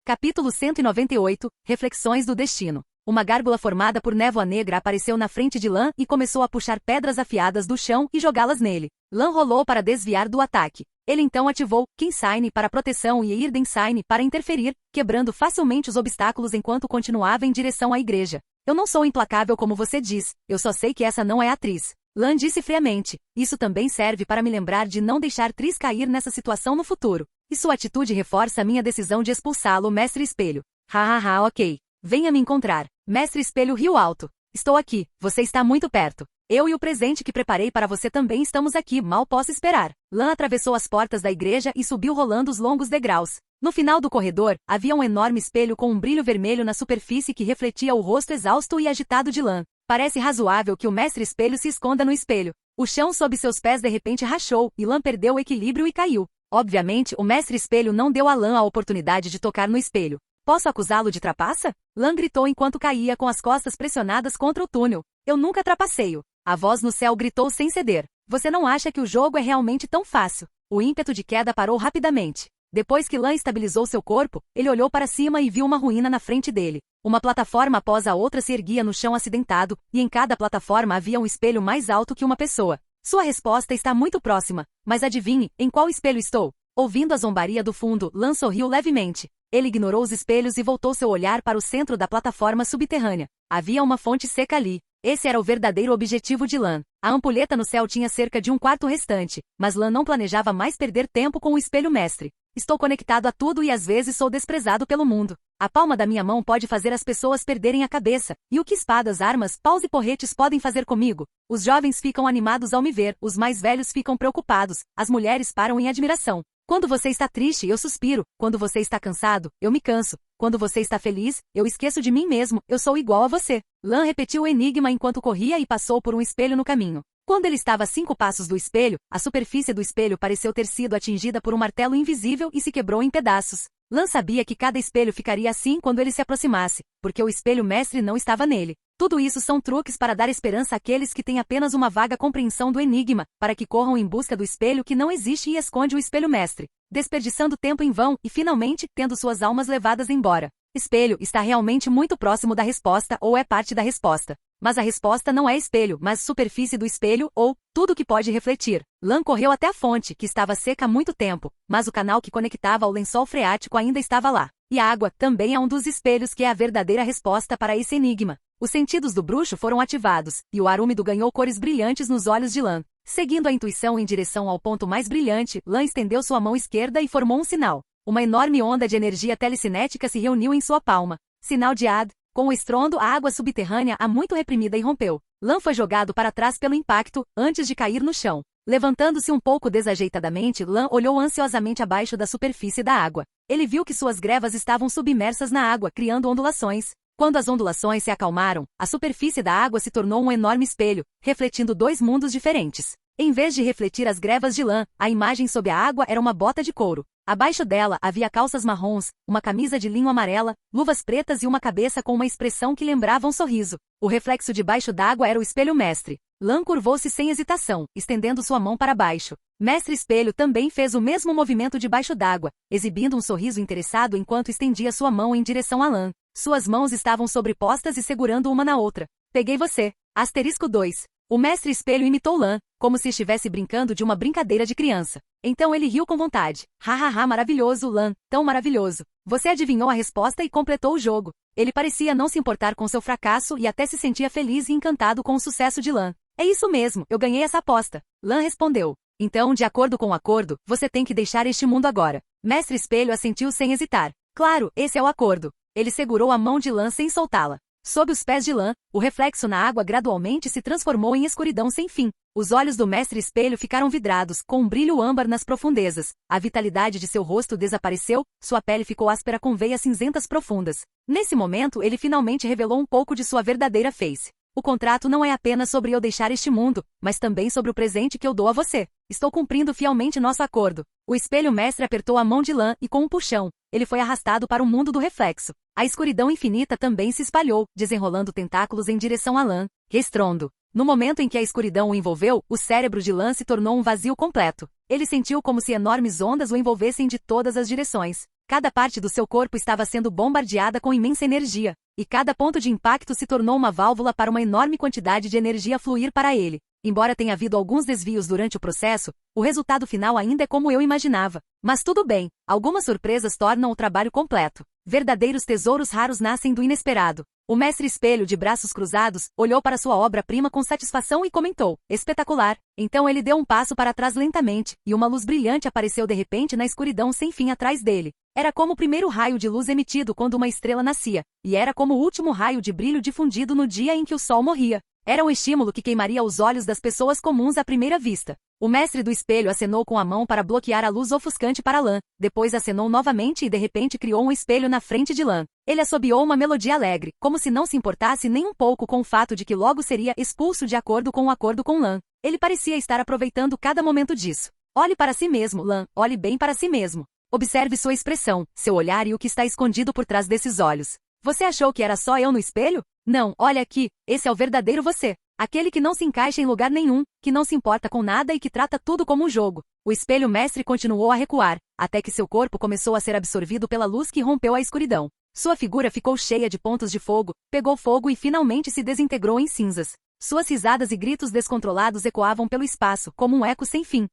Capítulo 198, Reflexões do Destino. Uma gárgula formada por névoa negra apareceu na frente de Lan e começou a puxar pedras afiadas do chão e jogá-las nele. Lan rolou para desviar do ataque. Ele então ativou Kinsign para proteção e Irdensign para interferir, quebrando facilmente os obstáculos enquanto continuava em direção à igreja. Eu não sou implacável como você diz, eu só sei que essa não é a Tris. Lan disse friamente. Isso também serve para me lembrar de não deixar Tris cair nessa situação no futuro. E sua atitude reforça minha decisão de expulsá-lo, Mestre Espelho. Hahaha, ok. Venha me encontrar. Mestre Espelho riu alto. Estou aqui, você está muito perto. Eu e o presente que preparei para você também estamos aqui, mal posso esperar. Lan atravessou as portas da igreja e subiu rolando os longos degraus. No final do corredor, havia um enorme espelho com um brilho vermelho na superfície que refletia o rosto exausto e agitado de Lan. Parece razoável que o Mestre Espelho se esconda no espelho. O chão sob seus pés de repente rachou, e Lan perdeu o equilíbrio e caiu. Obviamente, o Mestre Espelho não deu a Lan a oportunidade de tocar no espelho. Posso acusá-lo de trapaça? Lan gritou enquanto caía com as costas pressionadas contra o túnel. Eu nunca trapaceio. A voz no céu gritou sem ceder. Você não acha que o jogo é realmente tão fácil? O ímpeto de queda parou rapidamente. Depois que Lan estabilizou seu corpo, ele olhou para cima e viu uma ruína na frente dele. Uma plataforma após a outra se erguia no chão acidentado, e em cada plataforma havia um espelho mais alto que uma pessoa. Sua resposta está muito próxima, mas adivinhe, em qual espelho estou? Ouvindo a zombaria do fundo, Lan sorriu levemente. Ele ignorou os espelhos e voltou seu olhar para o centro da plataforma subterrânea. Havia uma fonte seca ali. Esse era o verdadeiro objetivo de Lan. A ampulheta no céu tinha cerca de um quarto restante, mas Lan não planejava mais perder tempo com o espelho mestre. Estou conectado a tudo e às vezes sou desprezado pelo mundo. A palma da minha mão pode fazer as pessoas perderem a cabeça. E o que espadas, armas, paus e porretes podem fazer comigo? Os jovens ficam animados ao me ver, os mais velhos ficam preocupados, as mulheres param em admiração. Quando você está triste, eu suspiro. Quando você está cansado, eu me canso. Quando você está feliz, eu esqueço de mim mesmo, eu sou igual a você. Lan repetiu o enigma enquanto corria e passou por um espelho no caminho. Quando ele estava a 5 passos do espelho, a superfície do espelho pareceu ter sido atingida por um martelo invisível e se quebrou em pedaços. Lan sabia que cada espelho ficaria assim quando ele se aproximasse, porque o espelho mestre não estava nele. Tudo isso são truques para dar esperança àqueles que têm apenas uma vaga compreensão do enigma, para que corram em busca do espelho que não existe e esconde o espelho mestre, desperdiçando tempo em vão e finalmente tendo suas almas levadas embora. Espelho está realmente muito próximo da resposta ou é parte da resposta. Mas a resposta não é espelho, mas superfície do espelho ou tudo que pode refletir. Lan correu até a fonte, que estava seca há muito tempo, mas o canal que conectava ao lençol freático ainda estava lá. E a água também é um dos espelhos que é a verdadeira resposta para esse enigma. Os sentidos do bruxo foram ativados, e o ar úmido ganhou cores brilhantes nos olhos de Lan. Seguindo a intuição em direção ao ponto mais brilhante, Lan estendeu sua mão esquerda e formou um sinal. Uma enorme onda de energia telecinética se reuniu em sua palma. Sinal de Ad. Com o estrondo, a água subterrânea há muito reprimida irrompeu. Lan foi jogado para trás pelo impacto, antes de cair no chão. Levantando-se um pouco desajeitadamente, Lan olhou ansiosamente abaixo da superfície da água. Ele viu que suas grevas estavam submersas na água, criando ondulações. Quando as ondulações se acalmaram, a superfície da água se tornou um enorme espelho, refletindo 2 mundos diferentes. Em vez de refletir as grevas de Lan, a imagem sob a água era uma bota de couro. Abaixo dela havia calças marrons, uma camisa de linho amarela, luvas pretas e uma cabeça com uma expressão que lembrava um sorriso. O reflexo debaixo d'água era o espelho mestre. Lan curvou-se sem hesitação, estendendo sua mão para baixo. Mestre Espelho também fez o mesmo movimento debaixo d'água, exibindo um sorriso interessado enquanto estendia sua mão em direção a Lan. Suas mãos estavam sobrepostas e segurando uma na outra. Peguei você. Asterisco 2. O Mestre Espelho imitou Lan, como se estivesse brincando de uma brincadeira de criança. Então ele riu com vontade. Hahaha, maravilhoso, Lan, tão maravilhoso. Você adivinhou a resposta e completou o jogo. Ele parecia não se importar com seu fracasso e até se sentia feliz e encantado com o sucesso de Lan. É isso mesmo, eu ganhei essa aposta. Lan respondeu. Então, de acordo com o acordo, você tem que deixar este mundo agora. Mestre Espelho assentiu sem hesitar. Claro, esse é o acordo. Ele segurou a mão de Lan sem soltá-la. Sob os pés de Lan, o reflexo na água gradualmente se transformou em escuridão sem fim. Os olhos do Mestre Espelho ficaram vidrados, com um brilho âmbar nas profundezas. A vitalidade de seu rosto desapareceu, sua pele ficou áspera com veias cinzentas profundas. Nesse momento, ele finalmente revelou um pouco de sua verdadeira face. O contrato não é apenas sobre eu deixar este mundo, mas também sobre o presente que eu dou a você. Estou cumprindo fielmente nosso acordo. O espelho mestre apertou a mão de Lan e com um puxão, ele foi arrastado para o mundo do reflexo. A escuridão infinita também se espalhou, desenrolando tentáculos em direção a Lan. Restrondo. No momento em que a escuridão o envolveu, o cérebro de Lan se tornou um vazio completo. Ele sentiu como se enormes ondas o envolvessem de todas as direções. Cada parte do seu corpo estava sendo bombardeada com imensa energia, e cada ponto de impacto se tornou uma válvula para uma enorme quantidade de energia fluir para ele. Embora tenha havido alguns desvios durante o processo, o resultado final ainda é como eu imaginava. Mas tudo bem, algumas surpresas tornam o trabalho completo. Verdadeiros tesouros raros nascem do inesperado. O Mestre Espelho, de braços cruzados, olhou para sua obra-prima com satisfação e comentou: espetacular! Então ele deu um passo para trás lentamente, e uma luz brilhante apareceu de repente na escuridão sem fim atrás dele. Era como o primeiro raio de luz emitido quando uma estrela nascia, e era como o último raio de brilho difundido no dia em que o sol morria. Era um estímulo que queimaria os olhos das pessoas comuns à primeira vista. O mestre do espelho acenou com a mão para bloquear a luz ofuscante para Lan, depois acenou novamente e de repente criou um espelho na frente de Lan. Ele assobiou uma melodia alegre, como se não se importasse nem um pouco com o fato de que logo seria expulso de acordo com o acordo com Lan. Ele parecia estar aproveitando cada momento disso. Olhe para si mesmo, Lan, olhe bem para si mesmo. Observe sua expressão, seu olhar e o que está escondido por trás desses olhos. Você achou que era só eu no espelho? Não, olha aqui, esse é o verdadeiro você. Aquele que não se encaixa em lugar nenhum, que não se importa com nada e que trata tudo como um jogo. O espelho mestre continuou a recuar, até que seu corpo começou a ser absorvido pela luz que rompeu a escuridão. Sua figura ficou cheia de pontos de fogo, pegou fogo e finalmente se desintegrou em cinzas. Suas risadas e gritos descontrolados ecoavam pelo espaço, como um eco sem fim.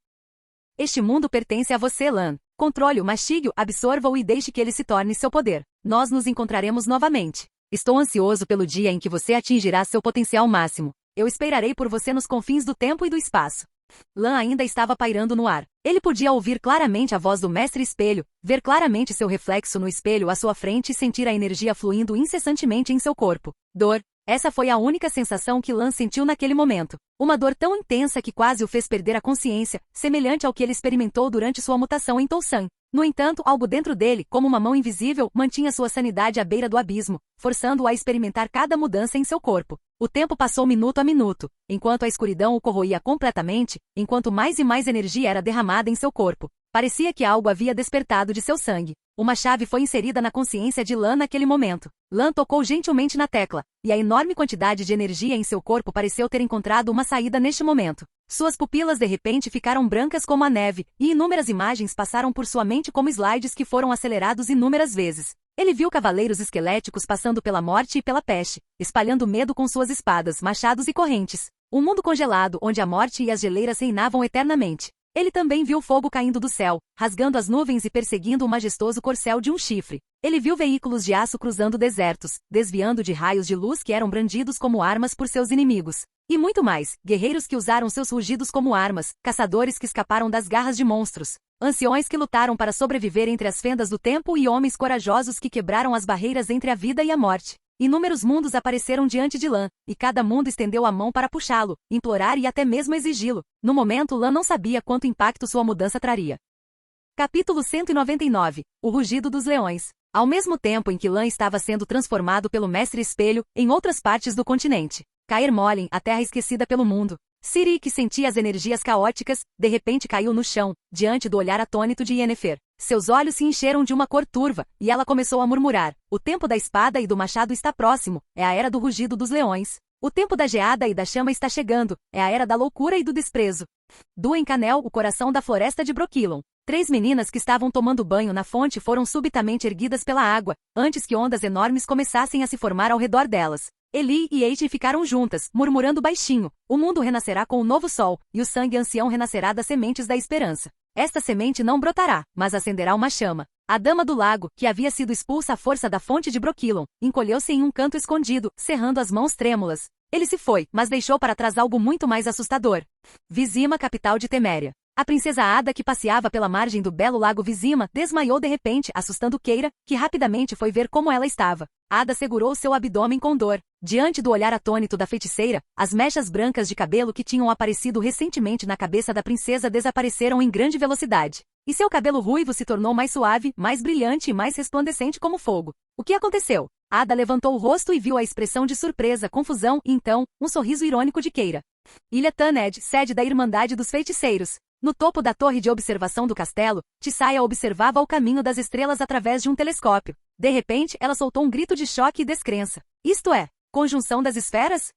Este mundo pertence a você, Lan. Controle-o, mastigue-o, absorva-o e deixe que ele se torne seu poder. Nós nos encontraremos novamente. Estou ansioso pelo dia em que você atingirá seu potencial máximo. Eu esperarei por você nos confins do tempo e do espaço. Lan ainda estava pairando no ar. Ele podia ouvir claramente a voz do Mestre Espelho, ver claramente seu reflexo no espelho à sua frente e sentir a energia fluindo incessantemente em seu corpo. Dor. Essa foi a única sensação que Lan sentiu naquele momento. Uma dor tão intensa que quase o fez perder a consciência, semelhante ao que ele experimentou durante sua mutação em Tousan. No entanto, algo dentro dele, como uma mão invisível, mantinha sua sanidade à beira do abismo, forçando-o a experimentar cada mudança em seu corpo. O tempo passou minuto a minuto, enquanto a escuridão o corroía completamente, enquanto mais e mais energia era derramada em seu corpo. Parecia que algo havia despertado de seu sangue. Uma chave foi inserida na consciência de Lan naquele momento. Lan tocou gentilmente na tecla, e a enorme quantidade de energia em seu corpo pareceu ter encontrado uma saída neste momento. Suas pupilas de repente ficaram brancas como a neve, e inúmeras imagens passaram por sua mente como slides que foram acelerados inúmeras vezes. Ele viu cavaleiros esqueléticos passando pela morte e pela peste, espalhando medo com suas espadas, machados e correntes. Um mundo congelado onde a morte e as geleiras reinavam eternamente. Ele também viu fogo caindo do céu, rasgando as nuvens e perseguindo o majestoso corcel de um chifre. Ele viu veículos de aço cruzando desertos, desviando de raios de luz que eram brandidos como armas por seus inimigos. E muito mais, guerreiros que usaram seus rugidos como armas, caçadores que escaparam das garras de monstros, anciões que lutaram para sobreviver entre as fendas do tempo e homens corajosos que quebraram as barreiras entre a vida e a morte. Inúmeros mundos apareceram diante de Lan, e cada mundo estendeu a mão para puxá-lo, implorar e até mesmo exigi-lo. No momento, Lan não sabia quanto impacto sua mudança traria. Capítulo 199. O Rugido dos Leões. Ao mesmo tempo em que Lan estava sendo transformado pelo Mestre Espelho, em outras partes do continente, Caer Molen, a terra esquecida pelo mundo, Ciri, que sentia as energias caóticas, de repente caiu no chão, diante do olhar atônito de Yennefer. Seus olhos se encheram de uma cor turva, e ela começou a murmurar: o tempo da espada e do machado está próximo, é a era do rugido dos leões. O tempo da geada e da chama está chegando, é a era da loucura e do desprezo. Duencanel, o coração da floresta de Brokilon. 3 meninas que estavam tomando banho na fonte foram subitamente erguidas pela água, antes que ondas enormes começassem a se formar ao redor delas. Eli e Eite ficaram juntas, murmurando baixinho: o mundo renascerá com o novo sol, e o sangue ancião renascerá das sementes da esperança. Esta semente não brotará, mas acenderá uma chama. A dama do lago, que havia sido expulsa à força da fonte de Brokilon, encolheu-se em um canto escondido, cerrando as mãos trêmulas. Ele se foi, mas deixou para trás algo muito mais assustador. Vizima, capital de Teméria. A princesa Ada, que passeava pela margem do belo lago Vizima, desmaiou de repente, assustando Keira, que rapidamente foi ver como ela estava. Ada segurou seu abdômen com dor. Diante do olhar atônito da feiticeira, as mechas brancas de cabelo que tinham aparecido recentemente na cabeça da princesa desapareceram em grande velocidade. E seu cabelo ruivo se tornou mais suave, mais brilhante e mais resplandecente como fogo. O que aconteceu? Ada levantou o rosto e viu a expressão de surpresa, confusão e, então, um sorriso irônico de Keira. Ilha Taned, sede da Irmandade dos Feiticeiros. No topo da torre de observação do castelo, Tissaia observava o caminho das estrelas através de um telescópio. De repente, ela soltou um grito de choque e descrença. Isto é, conjunção das esferas?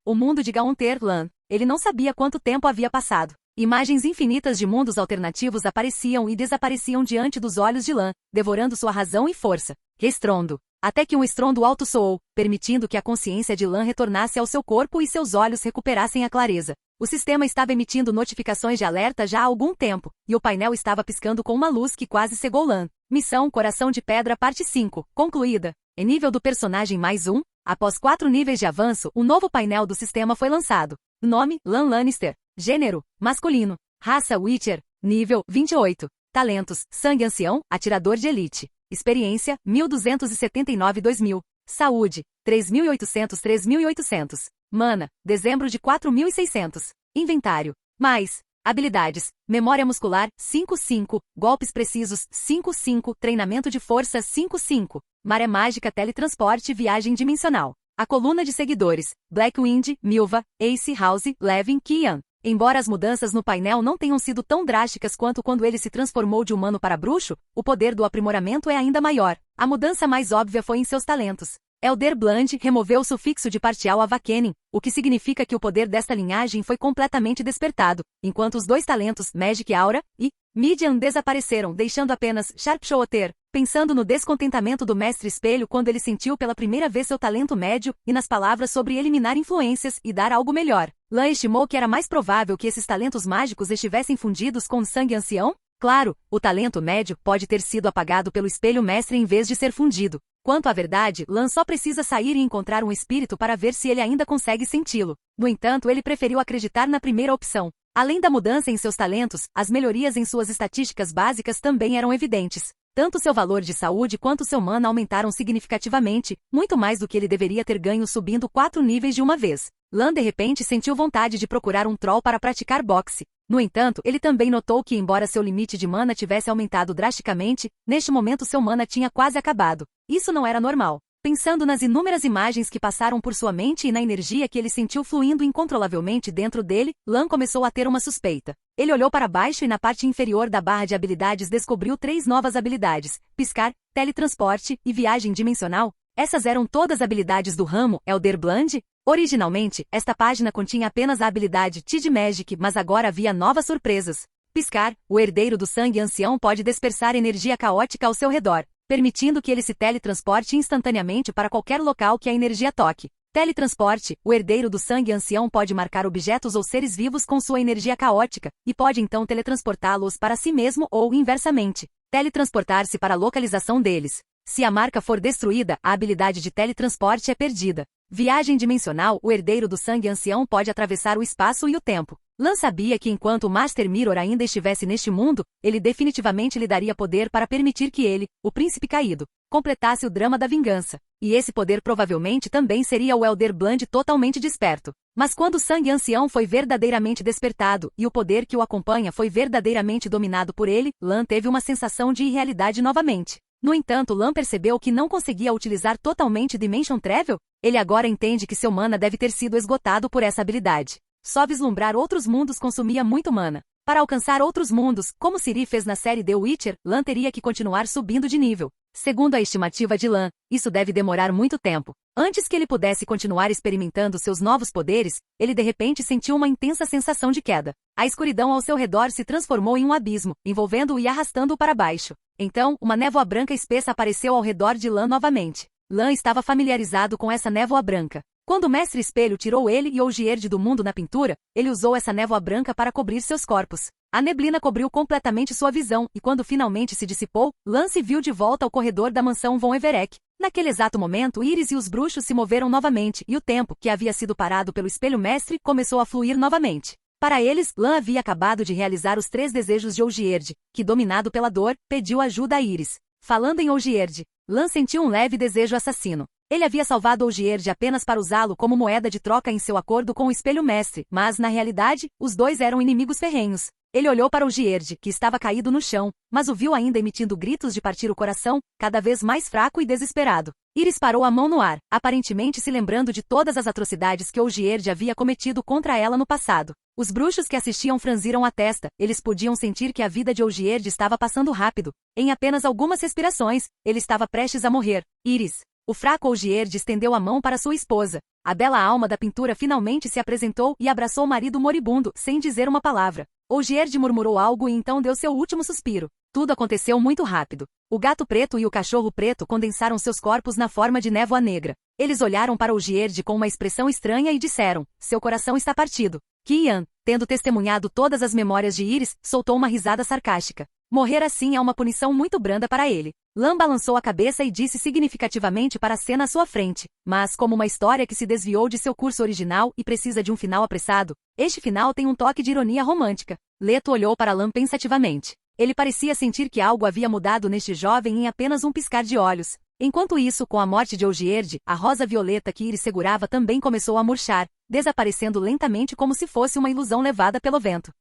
O mundo de Gaunter-Lan. Ele não sabia quanto tempo havia passado. Imagens infinitas de mundos alternativos apareciam e desapareciam diante dos olhos de Lan, devorando sua razão e força. Estrondo. Até que um estrondo alto soou, permitindo que a consciência de Lan retornasse ao seu corpo e seus olhos recuperassem a clareza. O sistema estava emitindo notificações de alerta já há algum tempo, e o painel estava piscando com uma luz que quase cegou Lan. Missão Coração de Pedra Parte 5, concluída. Em nível do personagem mais 1, após 4 níveis de avanço, o novo painel do sistema foi lançado. Nome, Lan Lannister. Gênero, masculino. Raça, Witcher. Nível, 28. Talentos, Sangue Ancião, Atirador de Elite. Experiência, 1279-2000. Saúde, 3.800-3.800. Mana, dezembro de 4.600. Inventário. Mais. Habilidades. Memória muscular, 5-5. Golpes precisos, 5-5. Treinamento de força, 5-5. Maré mágica, teletransporte e viagem dimensional. A coluna de seguidores. Blackwind, Milva, Ace, House, Levin, Kian. Embora as mudanças no painel não tenham sido tão drásticas quanto quando ele se transformou de humano para bruxo, o poder do aprimoramento é ainda maior. A mudança mais óbvia foi em seus talentos. Elder Bland removeu o sufixo de partial a Vakenin, o que significa que o poder desta linhagem foi completamente despertado, enquanto os 2 talentos, Magic Aura e Midian, desapareceram, deixando apenas Sharpshooter. Pensando no descontentamento do Mestre Espelho quando ele sentiu pela primeira vez seu talento médio, e nas palavras sobre eliminar influências e dar algo melhor, Lan estimou que era mais provável que esses talentos mágicos estivessem fundidos com o sangue ancião? Claro, o talento médio pode ter sido apagado pelo Espelho Mestre em vez de ser fundido. Quanto à verdade, Lan só precisa sair e encontrar um espírito para ver se ele ainda consegue senti-lo. No entanto, ele preferiu acreditar na primeira opção. Além da mudança em seus talentos, as melhorias em suas estatísticas básicas também eram evidentes. Tanto seu valor de saúde quanto seu mana aumentaram significativamente, muito mais do que ele deveria ter ganho subindo 4 níveis de uma vez. Lan de repente sentiu vontade de procurar um troll para praticar boxe. No entanto, ele também notou que, embora seu limite de mana tivesse aumentado drasticamente, neste momento seu mana tinha quase acabado. Isso não era normal. Pensando nas inúmeras imagens que passaram por sua mente e na energia que ele sentiu fluindo incontrolavelmente dentro dele, Lan começou a ter uma suspeita. Ele olhou para baixo e na parte inferior da barra de habilidades descobriu 3 novas habilidades: piscar, teletransporte e viagem dimensional. Essas eram todas habilidades do ramo Elder Bland? Originalmente, esta página continha apenas a habilidade Tid Magic, mas agora havia novas surpresas. Piscar, o herdeiro do sangue ancião pode dispersar energia caótica ao seu redor, permitindo que ele se teletransporte instantaneamente para qualquer local que a energia toque. Teletransporte, o herdeiro do sangue ancião pode marcar objetos ou seres vivos com sua energia caótica, e pode então teletransportá-los para si mesmo ou inversamente. Teletransportar-se para a localização deles. Se a marca for destruída, a habilidade de teletransporte é perdida. Viagem dimensional, o herdeiro do sangue ancião pode atravessar o espaço e o tempo. Lan sabia que enquanto o Master Mirror ainda estivesse neste mundo, ele definitivamente lhe daria poder para permitir que ele, o príncipe caído, completasse o drama da vingança. E esse poder provavelmente também seria o Elder Bland totalmente desperto. Mas quando o sangue ancião foi verdadeiramente despertado, e o poder que o acompanha foi verdadeiramente dominado por ele, Lan teve uma sensação de irrealidade novamente. No entanto, Lan percebeu que não conseguia utilizar totalmente Dimension Travel. Ele agora entende que seu mana deve ter sido esgotado por essa habilidade. Só vislumbrar outros mundos consumia muito mana. Para alcançar outros mundos, como Ciri fez na série The Witcher, Lan teria que continuar subindo de nível. Segundo a estimativa de Lan, isso deve demorar muito tempo. Antes que ele pudesse continuar experimentando seus novos poderes, ele de repente sentiu uma intensa sensação de queda. A escuridão ao seu redor se transformou em um abismo, envolvendo-o e arrastando-o para baixo. Então, uma névoa branca espessa apareceu ao redor de Lan novamente. Lan estava familiarizado com essa névoa branca. Quando o Mestre Espelho tirou ele e Olgierd do mundo na pintura, ele usou essa névoa branca para cobrir seus corpos. A neblina cobriu completamente sua visão, e quando finalmente se dissipou, Lan se viu de volta ao corredor da mansão Von Everec. Naquele exato momento, Iris e os bruxos se moveram novamente, e o tempo, que havia sido parado pelo Espelho Mestre, começou a fluir novamente. Para eles, Lan havia acabado de realizar os 3 desejos de Olgierd, que, dominado pela dor, pediu ajuda a Iris. Falando em Olgierd, Lan sentiu um leve desejo assassino. Ele havia salvado Olgierd apenas para usá-lo como moeda de troca em seu acordo com o Espelho Mestre, mas, na realidade, os dois eram inimigos ferrenhos. Ele olhou para Olgierd, que estava caído no chão, mas o viu ainda emitindo gritos de partir o coração, cada vez mais fraco e desesperado. Iris parou a mão no ar, aparentemente se lembrando de todas as atrocidades que Olgierd havia cometido contra ela no passado. Os bruxos que assistiam franziram a testa, eles podiam sentir que a vida de Olgierd estava passando rápido. Em apenas algumas respirações, ele estava prestes a morrer. Iris. O fraco Olgierd estendeu a mão para sua esposa. A bela alma da pintura finalmente se apresentou e abraçou o marido moribundo, sem dizer uma palavra. Olgierd murmurou algo e então deu seu último suspiro. Tudo aconteceu muito rápido. O gato preto e o cachorro preto condensaram seus corpos na forma de névoa negra. Eles olharam para Olgierd com uma expressão estranha e disseram: seu coração está partido. Kian, tendo testemunhado todas as memórias de Iris, soltou uma risada sarcástica. Morrer assim é uma punição muito branda para ele. Lan balançou a cabeça e disse significativamente para a cena à sua frente. Mas, como uma história que se desviou de seu curso original e precisa de um final apressado, este final tem um toque de ironia romântica. Leto olhou para Lan pensativamente. Ele parecia sentir que algo havia mudado neste jovem em apenas um piscar de olhos. Enquanto isso, com a morte de Olgierd, a rosa violeta que Iris segurava também começou a murchar, desaparecendo lentamente como se fosse uma ilusão levada pelo vento.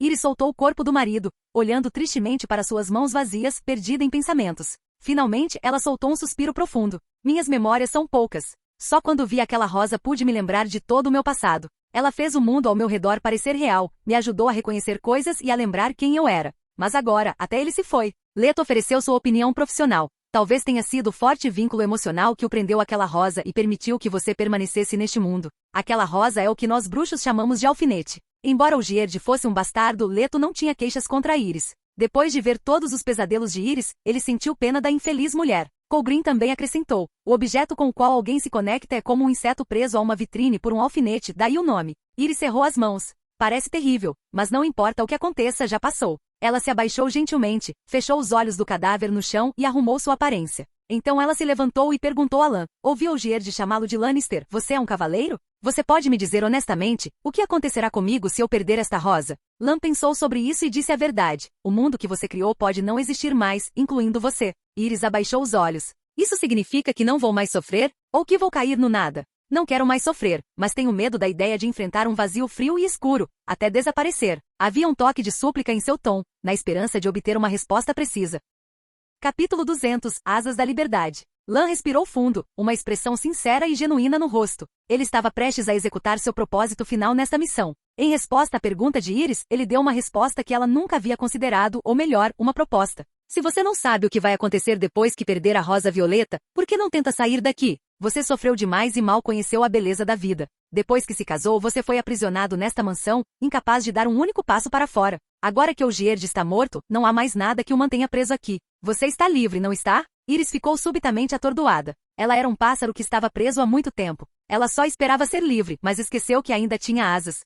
Iris soltou o corpo do marido, olhando tristemente para suas mãos vazias, perdida em pensamentos. Finalmente, ela soltou um suspiro profundo. Minhas memórias são poucas. Só quando vi aquela rosa pude me lembrar de todo o meu passado. Ela fez o mundo ao meu redor parecer real, me ajudou a reconhecer coisas e a lembrar quem eu era. Mas agora, até ele se foi. Leto ofereceu sua opinião profissional. Talvez tenha sido o forte vínculo emocional que o prendeu àquela rosa e permitiu que você permanecesse neste mundo. Aquela rosa é o que nós bruxos chamamos de alfinete. Embora Olgierd fosse um bastardo, Leto não tinha queixas contra Iris. Depois de ver todos os pesadelos de Iris, ele sentiu pena da infeliz mulher. Colgrin também acrescentou: o objeto com o qual alguém se conecta é como um inseto preso a uma vitrine por um alfinete, daí o nome. Iris cerrou as mãos. Parece terrível, mas não importa o que aconteça, já passou. Ela se abaixou gentilmente, fechou os olhos do cadáver no chão e arrumou sua aparência. Então ela se levantou e perguntou a Lan. Ouviu Olgierd chamá-lo de Lannister. Você é um cavaleiro? Você pode me dizer honestamente, o que acontecerá comigo se eu perder esta rosa? Lan pensou sobre isso e disse a verdade. O mundo que você criou pode não existir mais, incluindo você. Iris abaixou os olhos. Isso significa que não vou mais sofrer? Ou que vou cair no nada? Não quero mais sofrer, mas tenho medo da ideia de enfrentar um vazio frio e escuro, até desaparecer. Havia um toque de súplica em seu tom, na esperança de obter uma resposta precisa. Capítulo 200 – Asas da Liberdade. Lan respirou fundo, uma expressão sincera e genuína no rosto. Ele estava prestes a executar seu propósito final nesta missão. Em resposta à pergunta de Iris, ele deu uma resposta que ela nunca havia considerado, ou melhor, uma proposta. Se você não sabe o que vai acontecer depois que perder a rosa violeta, por que não tenta sair daqui? Você sofreu demais e mal conheceu a beleza da vida. Depois que se casou, você foi aprisionado nesta mansão, incapaz de dar um único passo para fora. Agora que Olgierd está morto, não há mais nada que o mantenha preso aqui. Você está livre, não está? Iris ficou subitamente atordoada. Ela era um pássaro que estava preso há muito tempo. Ela só esperava ser livre, mas esqueceu que ainda tinha asas.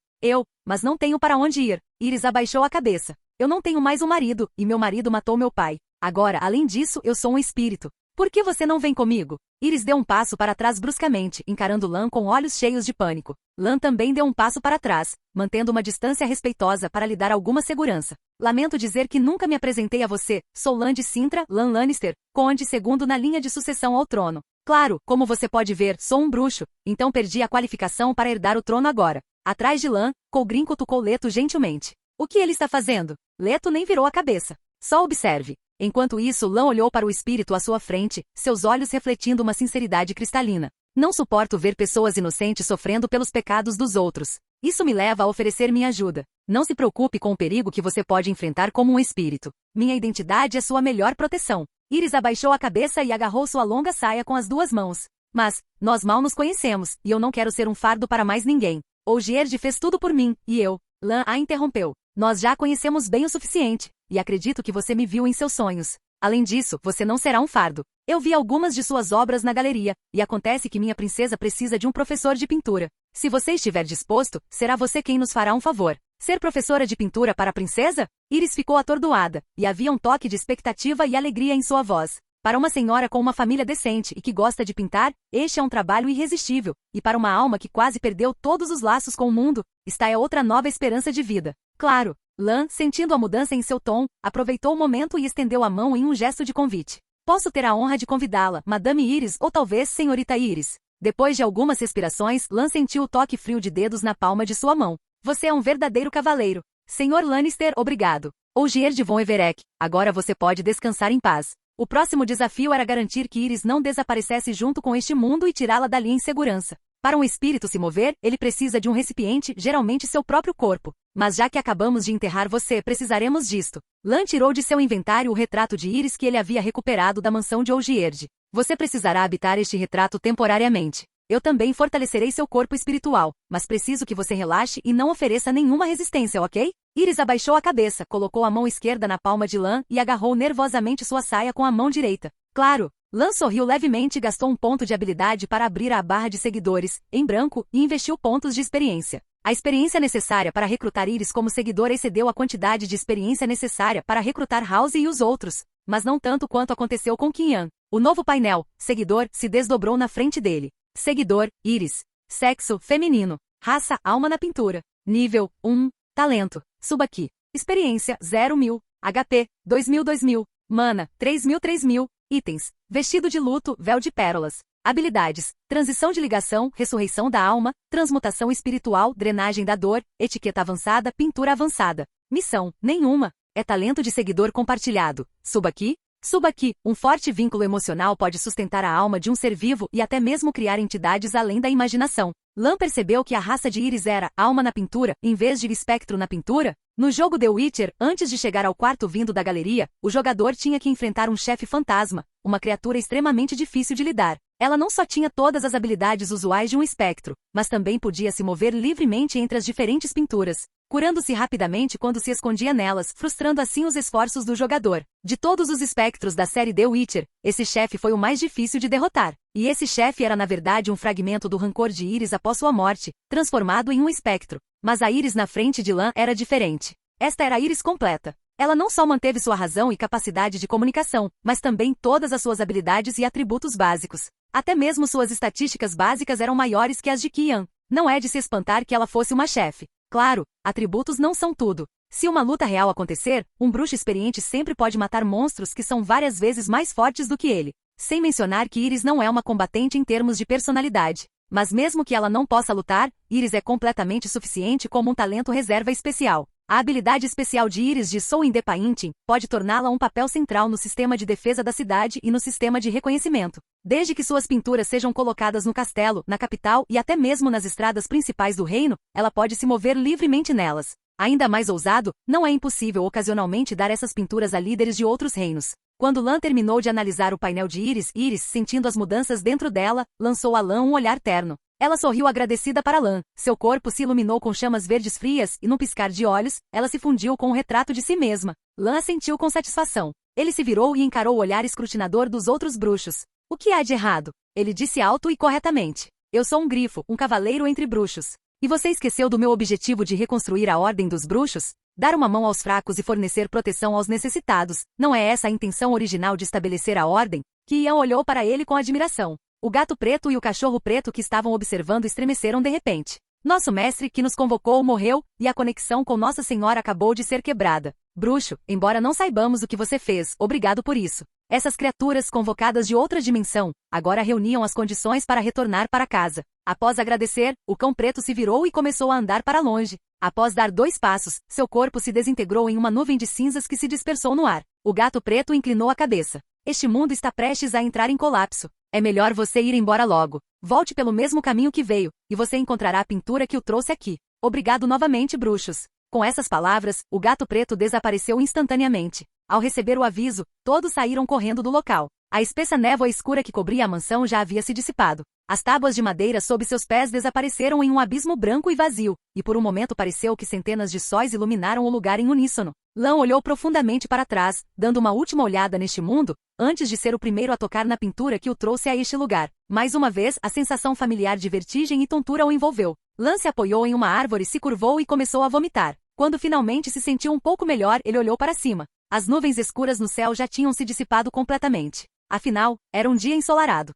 Mas não tenho para onde ir. Iris abaixou a cabeça. Eu não tenho mais um marido, e meu marido matou meu pai. Agora, além disso, eu sou um espírito. Por que você não vem comigo? Iris deu um passo para trás bruscamente, encarando Lan com olhos cheios de pânico. Lan também deu um passo para trás, mantendo uma distância respeitosa para lhe dar alguma segurança. Lamento dizer que nunca me apresentei a você. Sou Lan de Sintra, Lan Lannister, conde segundo na linha de sucessão ao trono. Claro, como você pode ver, sou um bruxo, então perdi a qualificação para herdar o trono agora. Atrás de Lan, Colgrin cutucou Leto gentilmente. O que ele está fazendo? Leto nem virou a cabeça. Só observe. Enquanto isso, Lan olhou para o espírito à sua frente, seus olhos refletindo uma sinceridade cristalina. Não suporto ver pessoas inocentes sofrendo pelos pecados dos outros. Isso me leva a oferecer minha ajuda. Não se preocupe com o perigo que você pode enfrentar como um espírito. Minha identidade é sua melhor proteção. Iris abaixou a cabeça e agarrou sua longa saia com as duas mãos. Mas, nós mal nos conhecemos, e eu não quero ser um fardo para mais ninguém. Ogierd fez tudo por mim, e eu... Lan a interrompeu. Nós já a conhecemos bem o suficiente, e acredito que você me viu em seus sonhos. Além disso, você não será um fardo. Eu vi algumas de suas obras na galeria, e acontece que minha princesa precisa de um professor de pintura. Se você estiver disposto, será você quem nos fará um favor. Ser professora de pintura para a princesa? Iris ficou atordoada, e havia um toque de expectativa e alegria em sua voz. Para uma senhora com uma família decente e que gosta de pintar, este é um trabalho irresistível, e para uma alma que quase perdeu todos os laços com o mundo, esta é outra nova esperança de vida. Claro, Lan, sentindo a mudança em seu tom, aproveitou o momento e estendeu a mão em um gesto de convite. Posso ter a honra de convidá-la, Madame Iris, ou talvez Senhorita Iris. Depois de algumas respirações, Lan sentiu o toque frio de dedos na palma de sua mão. Você é um verdadeiro cavaleiro. Senhor Lannister, obrigado. Ogier de von Everec, agora você pode descansar em paz. O próximo desafio era garantir que Iris não desaparecesse junto com este mundo e tirá-la dali em segurança. Para um espírito se mover, ele precisa de um recipiente, geralmente seu próprio corpo. Mas já que acabamos de enterrar você, precisaremos disto. Lan tirou de seu inventário o retrato de Iris que ele havia recuperado da mansão de Ogierd. Você precisará habitar este retrato temporariamente. Eu também fortalecerei seu corpo espiritual, mas preciso que você relaxe e não ofereça nenhuma resistência, ok? Iris abaixou a cabeça, colocou a mão esquerda na palma de Lan e agarrou nervosamente sua saia com a mão direita. Claro! Lan sorriu levemente e gastou um ponto de habilidade para abrir a barra de seguidores, em branco, e investiu pontos de experiência. A experiência necessária para recrutar Iris como seguidora excedeu a quantidade de experiência necessária para recrutar House e os outros, mas não tanto quanto aconteceu com Qin. O novo painel, seguidor, se desdobrou na frente dele. Seguidor, Iris. Sexo, feminino. Raça, alma na pintura. Nível, 1. Talento. Suba aqui. Experiência, 0.000. HP, 2.000. Mana, 3.000. Itens. Vestido de luto, véu de pérolas. Habilidades. Transição de ligação, ressurreição da alma, transmutação espiritual, drenagem da dor, etiqueta avançada, pintura avançada. Missão, nenhuma. É talento de seguidor compartilhado. Suba aqui. Suba aqui. Um forte vínculo emocional pode sustentar a alma de um ser vivo e até mesmo criar entidades além da imaginação. Lan percebeu que a raça de Iris era alma na pintura, em vez de espectro na pintura. No jogo The Witcher, antes de chegar ao quarto vindo da galeria, o jogador tinha que enfrentar um chefe fantasma, uma criatura extremamente difícil de lidar. Ela não só tinha todas as habilidades usuais de um espectro, mas também podia se mover livremente entre as diferentes pinturas, curando-se rapidamente quando se escondia nelas, frustrando assim os esforços do jogador. De todos os espectros da série The Witcher, esse chefe foi o mais difícil de derrotar. E esse chefe era na verdade um fragmento do rancor de Iris após sua morte, transformado em um espectro. Mas a Iris na frente de Lan era diferente. Esta era a Iris completa. Ela não só manteve sua razão e capacidade de comunicação, mas também todas as suas habilidades e atributos básicos. Até mesmo suas estatísticas básicas eram maiores que as de Qin. Não é de se espantar que ela fosse uma chefe. Claro, atributos não são tudo. Se uma luta real acontecer, um bruxo experiente sempre pode matar monstros que são várias vezes mais fortes do que ele. Sem mencionar que Iris não é uma combatente em termos de personalidade. Mas mesmo que ela não possa lutar, Iris é completamente suficiente como um talento reserva especial. A habilidade especial de Iris de Soul in the Painting pode torná-la um papel central no sistema de defesa da cidade e no sistema de reconhecimento. Desde que suas pinturas sejam colocadas no castelo, na capital e até mesmo nas estradas principais do reino, ela pode se mover livremente nelas. Ainda mais ousado, não é impossível ocasionalmente dar essas pinturas a líderes de outros reinos. Quando Lan terminou de analisar o painel de Iris, sentindo as mudanças dentro dela, lançou a Lan um olhar terno. Ela sorriu agradecida para Lan. Seu corpo se iluminou com chamas verdes frias e num piscar de olhos, ela se fundiu com o retrato de si mesma. Lan assentiu com satisfação. Ele se virou e encarou o olhar escrutinador dos outros bruxos. O que há de errado? Ele disse alto e corretamente. Eu sou um grifo, um cavaleiro entre bruxos. E você esqueceu do meu objetivo de reconstruir a ordem dos bruxos? Dar uma mão aos fracos e fornecer proteção aos necessitados. Não é essa a intenção original de estabelecer a ordem? Qin olhou para ele com admiração. O gato preto e o cachorro preto que estavam observando estremeceram de repente. Nosso mestre que nos convocou morreu, e a conexão com Nossa Senhora acabou de ser quebrada. Bruxo, embora não saibamos o que você fez, obrigado por isso. Essas criaturas convocadas de outra dimensão, agora reuniam as condições para retornar para casa. Após agradecer, o cão preto se virou e começou a andar para longe. Após dar 2 passos, seu corpo se desintegrou em uma nuvem de cinzas que se dispersou no ar. O gato preto inclinou a cabeça. Este mundo está prestes a entrar em colapso. É melhor você ir embora logo. Volte pelo mesmo caminho que veio, e você encontrará a pintura que o trouxe aqui. Obrigado novamente, bruxos. Com essas palavras, o gato preto desapareceu instantaneamente. Ao receber o aviso, todos saíram correndo do local. A espessa névoa escura que cobria a mansão já havia se dissipado. As tábuas de madeira sob seus pés desapareceram em um abismo branco e vazio, e por um momento pareceu que centenas de sóis iluminaram o lugar em uníssono. Lan olhou profundamente para trás, dando uma última olhada neste mundo, antes de ser o primeiro a tocar na pintura que o trouxe a este lugar. Mais uma vez, a sensação familiar de vertigem e tontura o envolveu. Lan se apoiou em uma árvore, se curvou e começou a vomitar. Quando finalmente se sentiu um pouco melhor, ele olhou para cima. As nuvens escuras no céu já tinham se dissipado completamente. Afinal, era um dia ensolarado.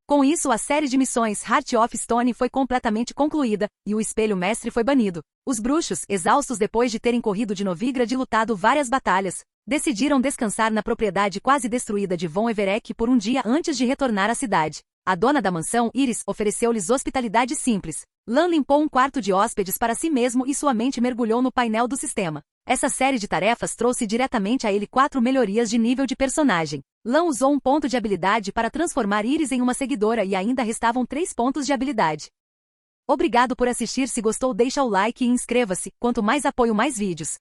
Com isso, a série de missões Heart of Stone foi completamente concluída, e o espelho mestre foi banido. Os bruxos, exaustos depois de terem corrido de Novigrad e lutado várias batalhas, decidiram descansar na propriedade quase destruída de Von Everec por um dia antes de retornar à cidade. A dona da mansão, Iris, ofereceu-lhes hospitalidade simples. Lan limpou um quarto de hóspedes para si mesmo e sua mente mergulhou no painel do sistema. Essa série de tarefas trouxe diretamente a ele 4 melhorias de nível de personagem. Lan usou um ponto de habilidade para transformar Iris em uma seguidora e ainda restavam 3 pontos de habilidade. Obrigado por assistir. Se gostou, deixa o like e inscreva-se. Quanto mais apoio, mais vídeos.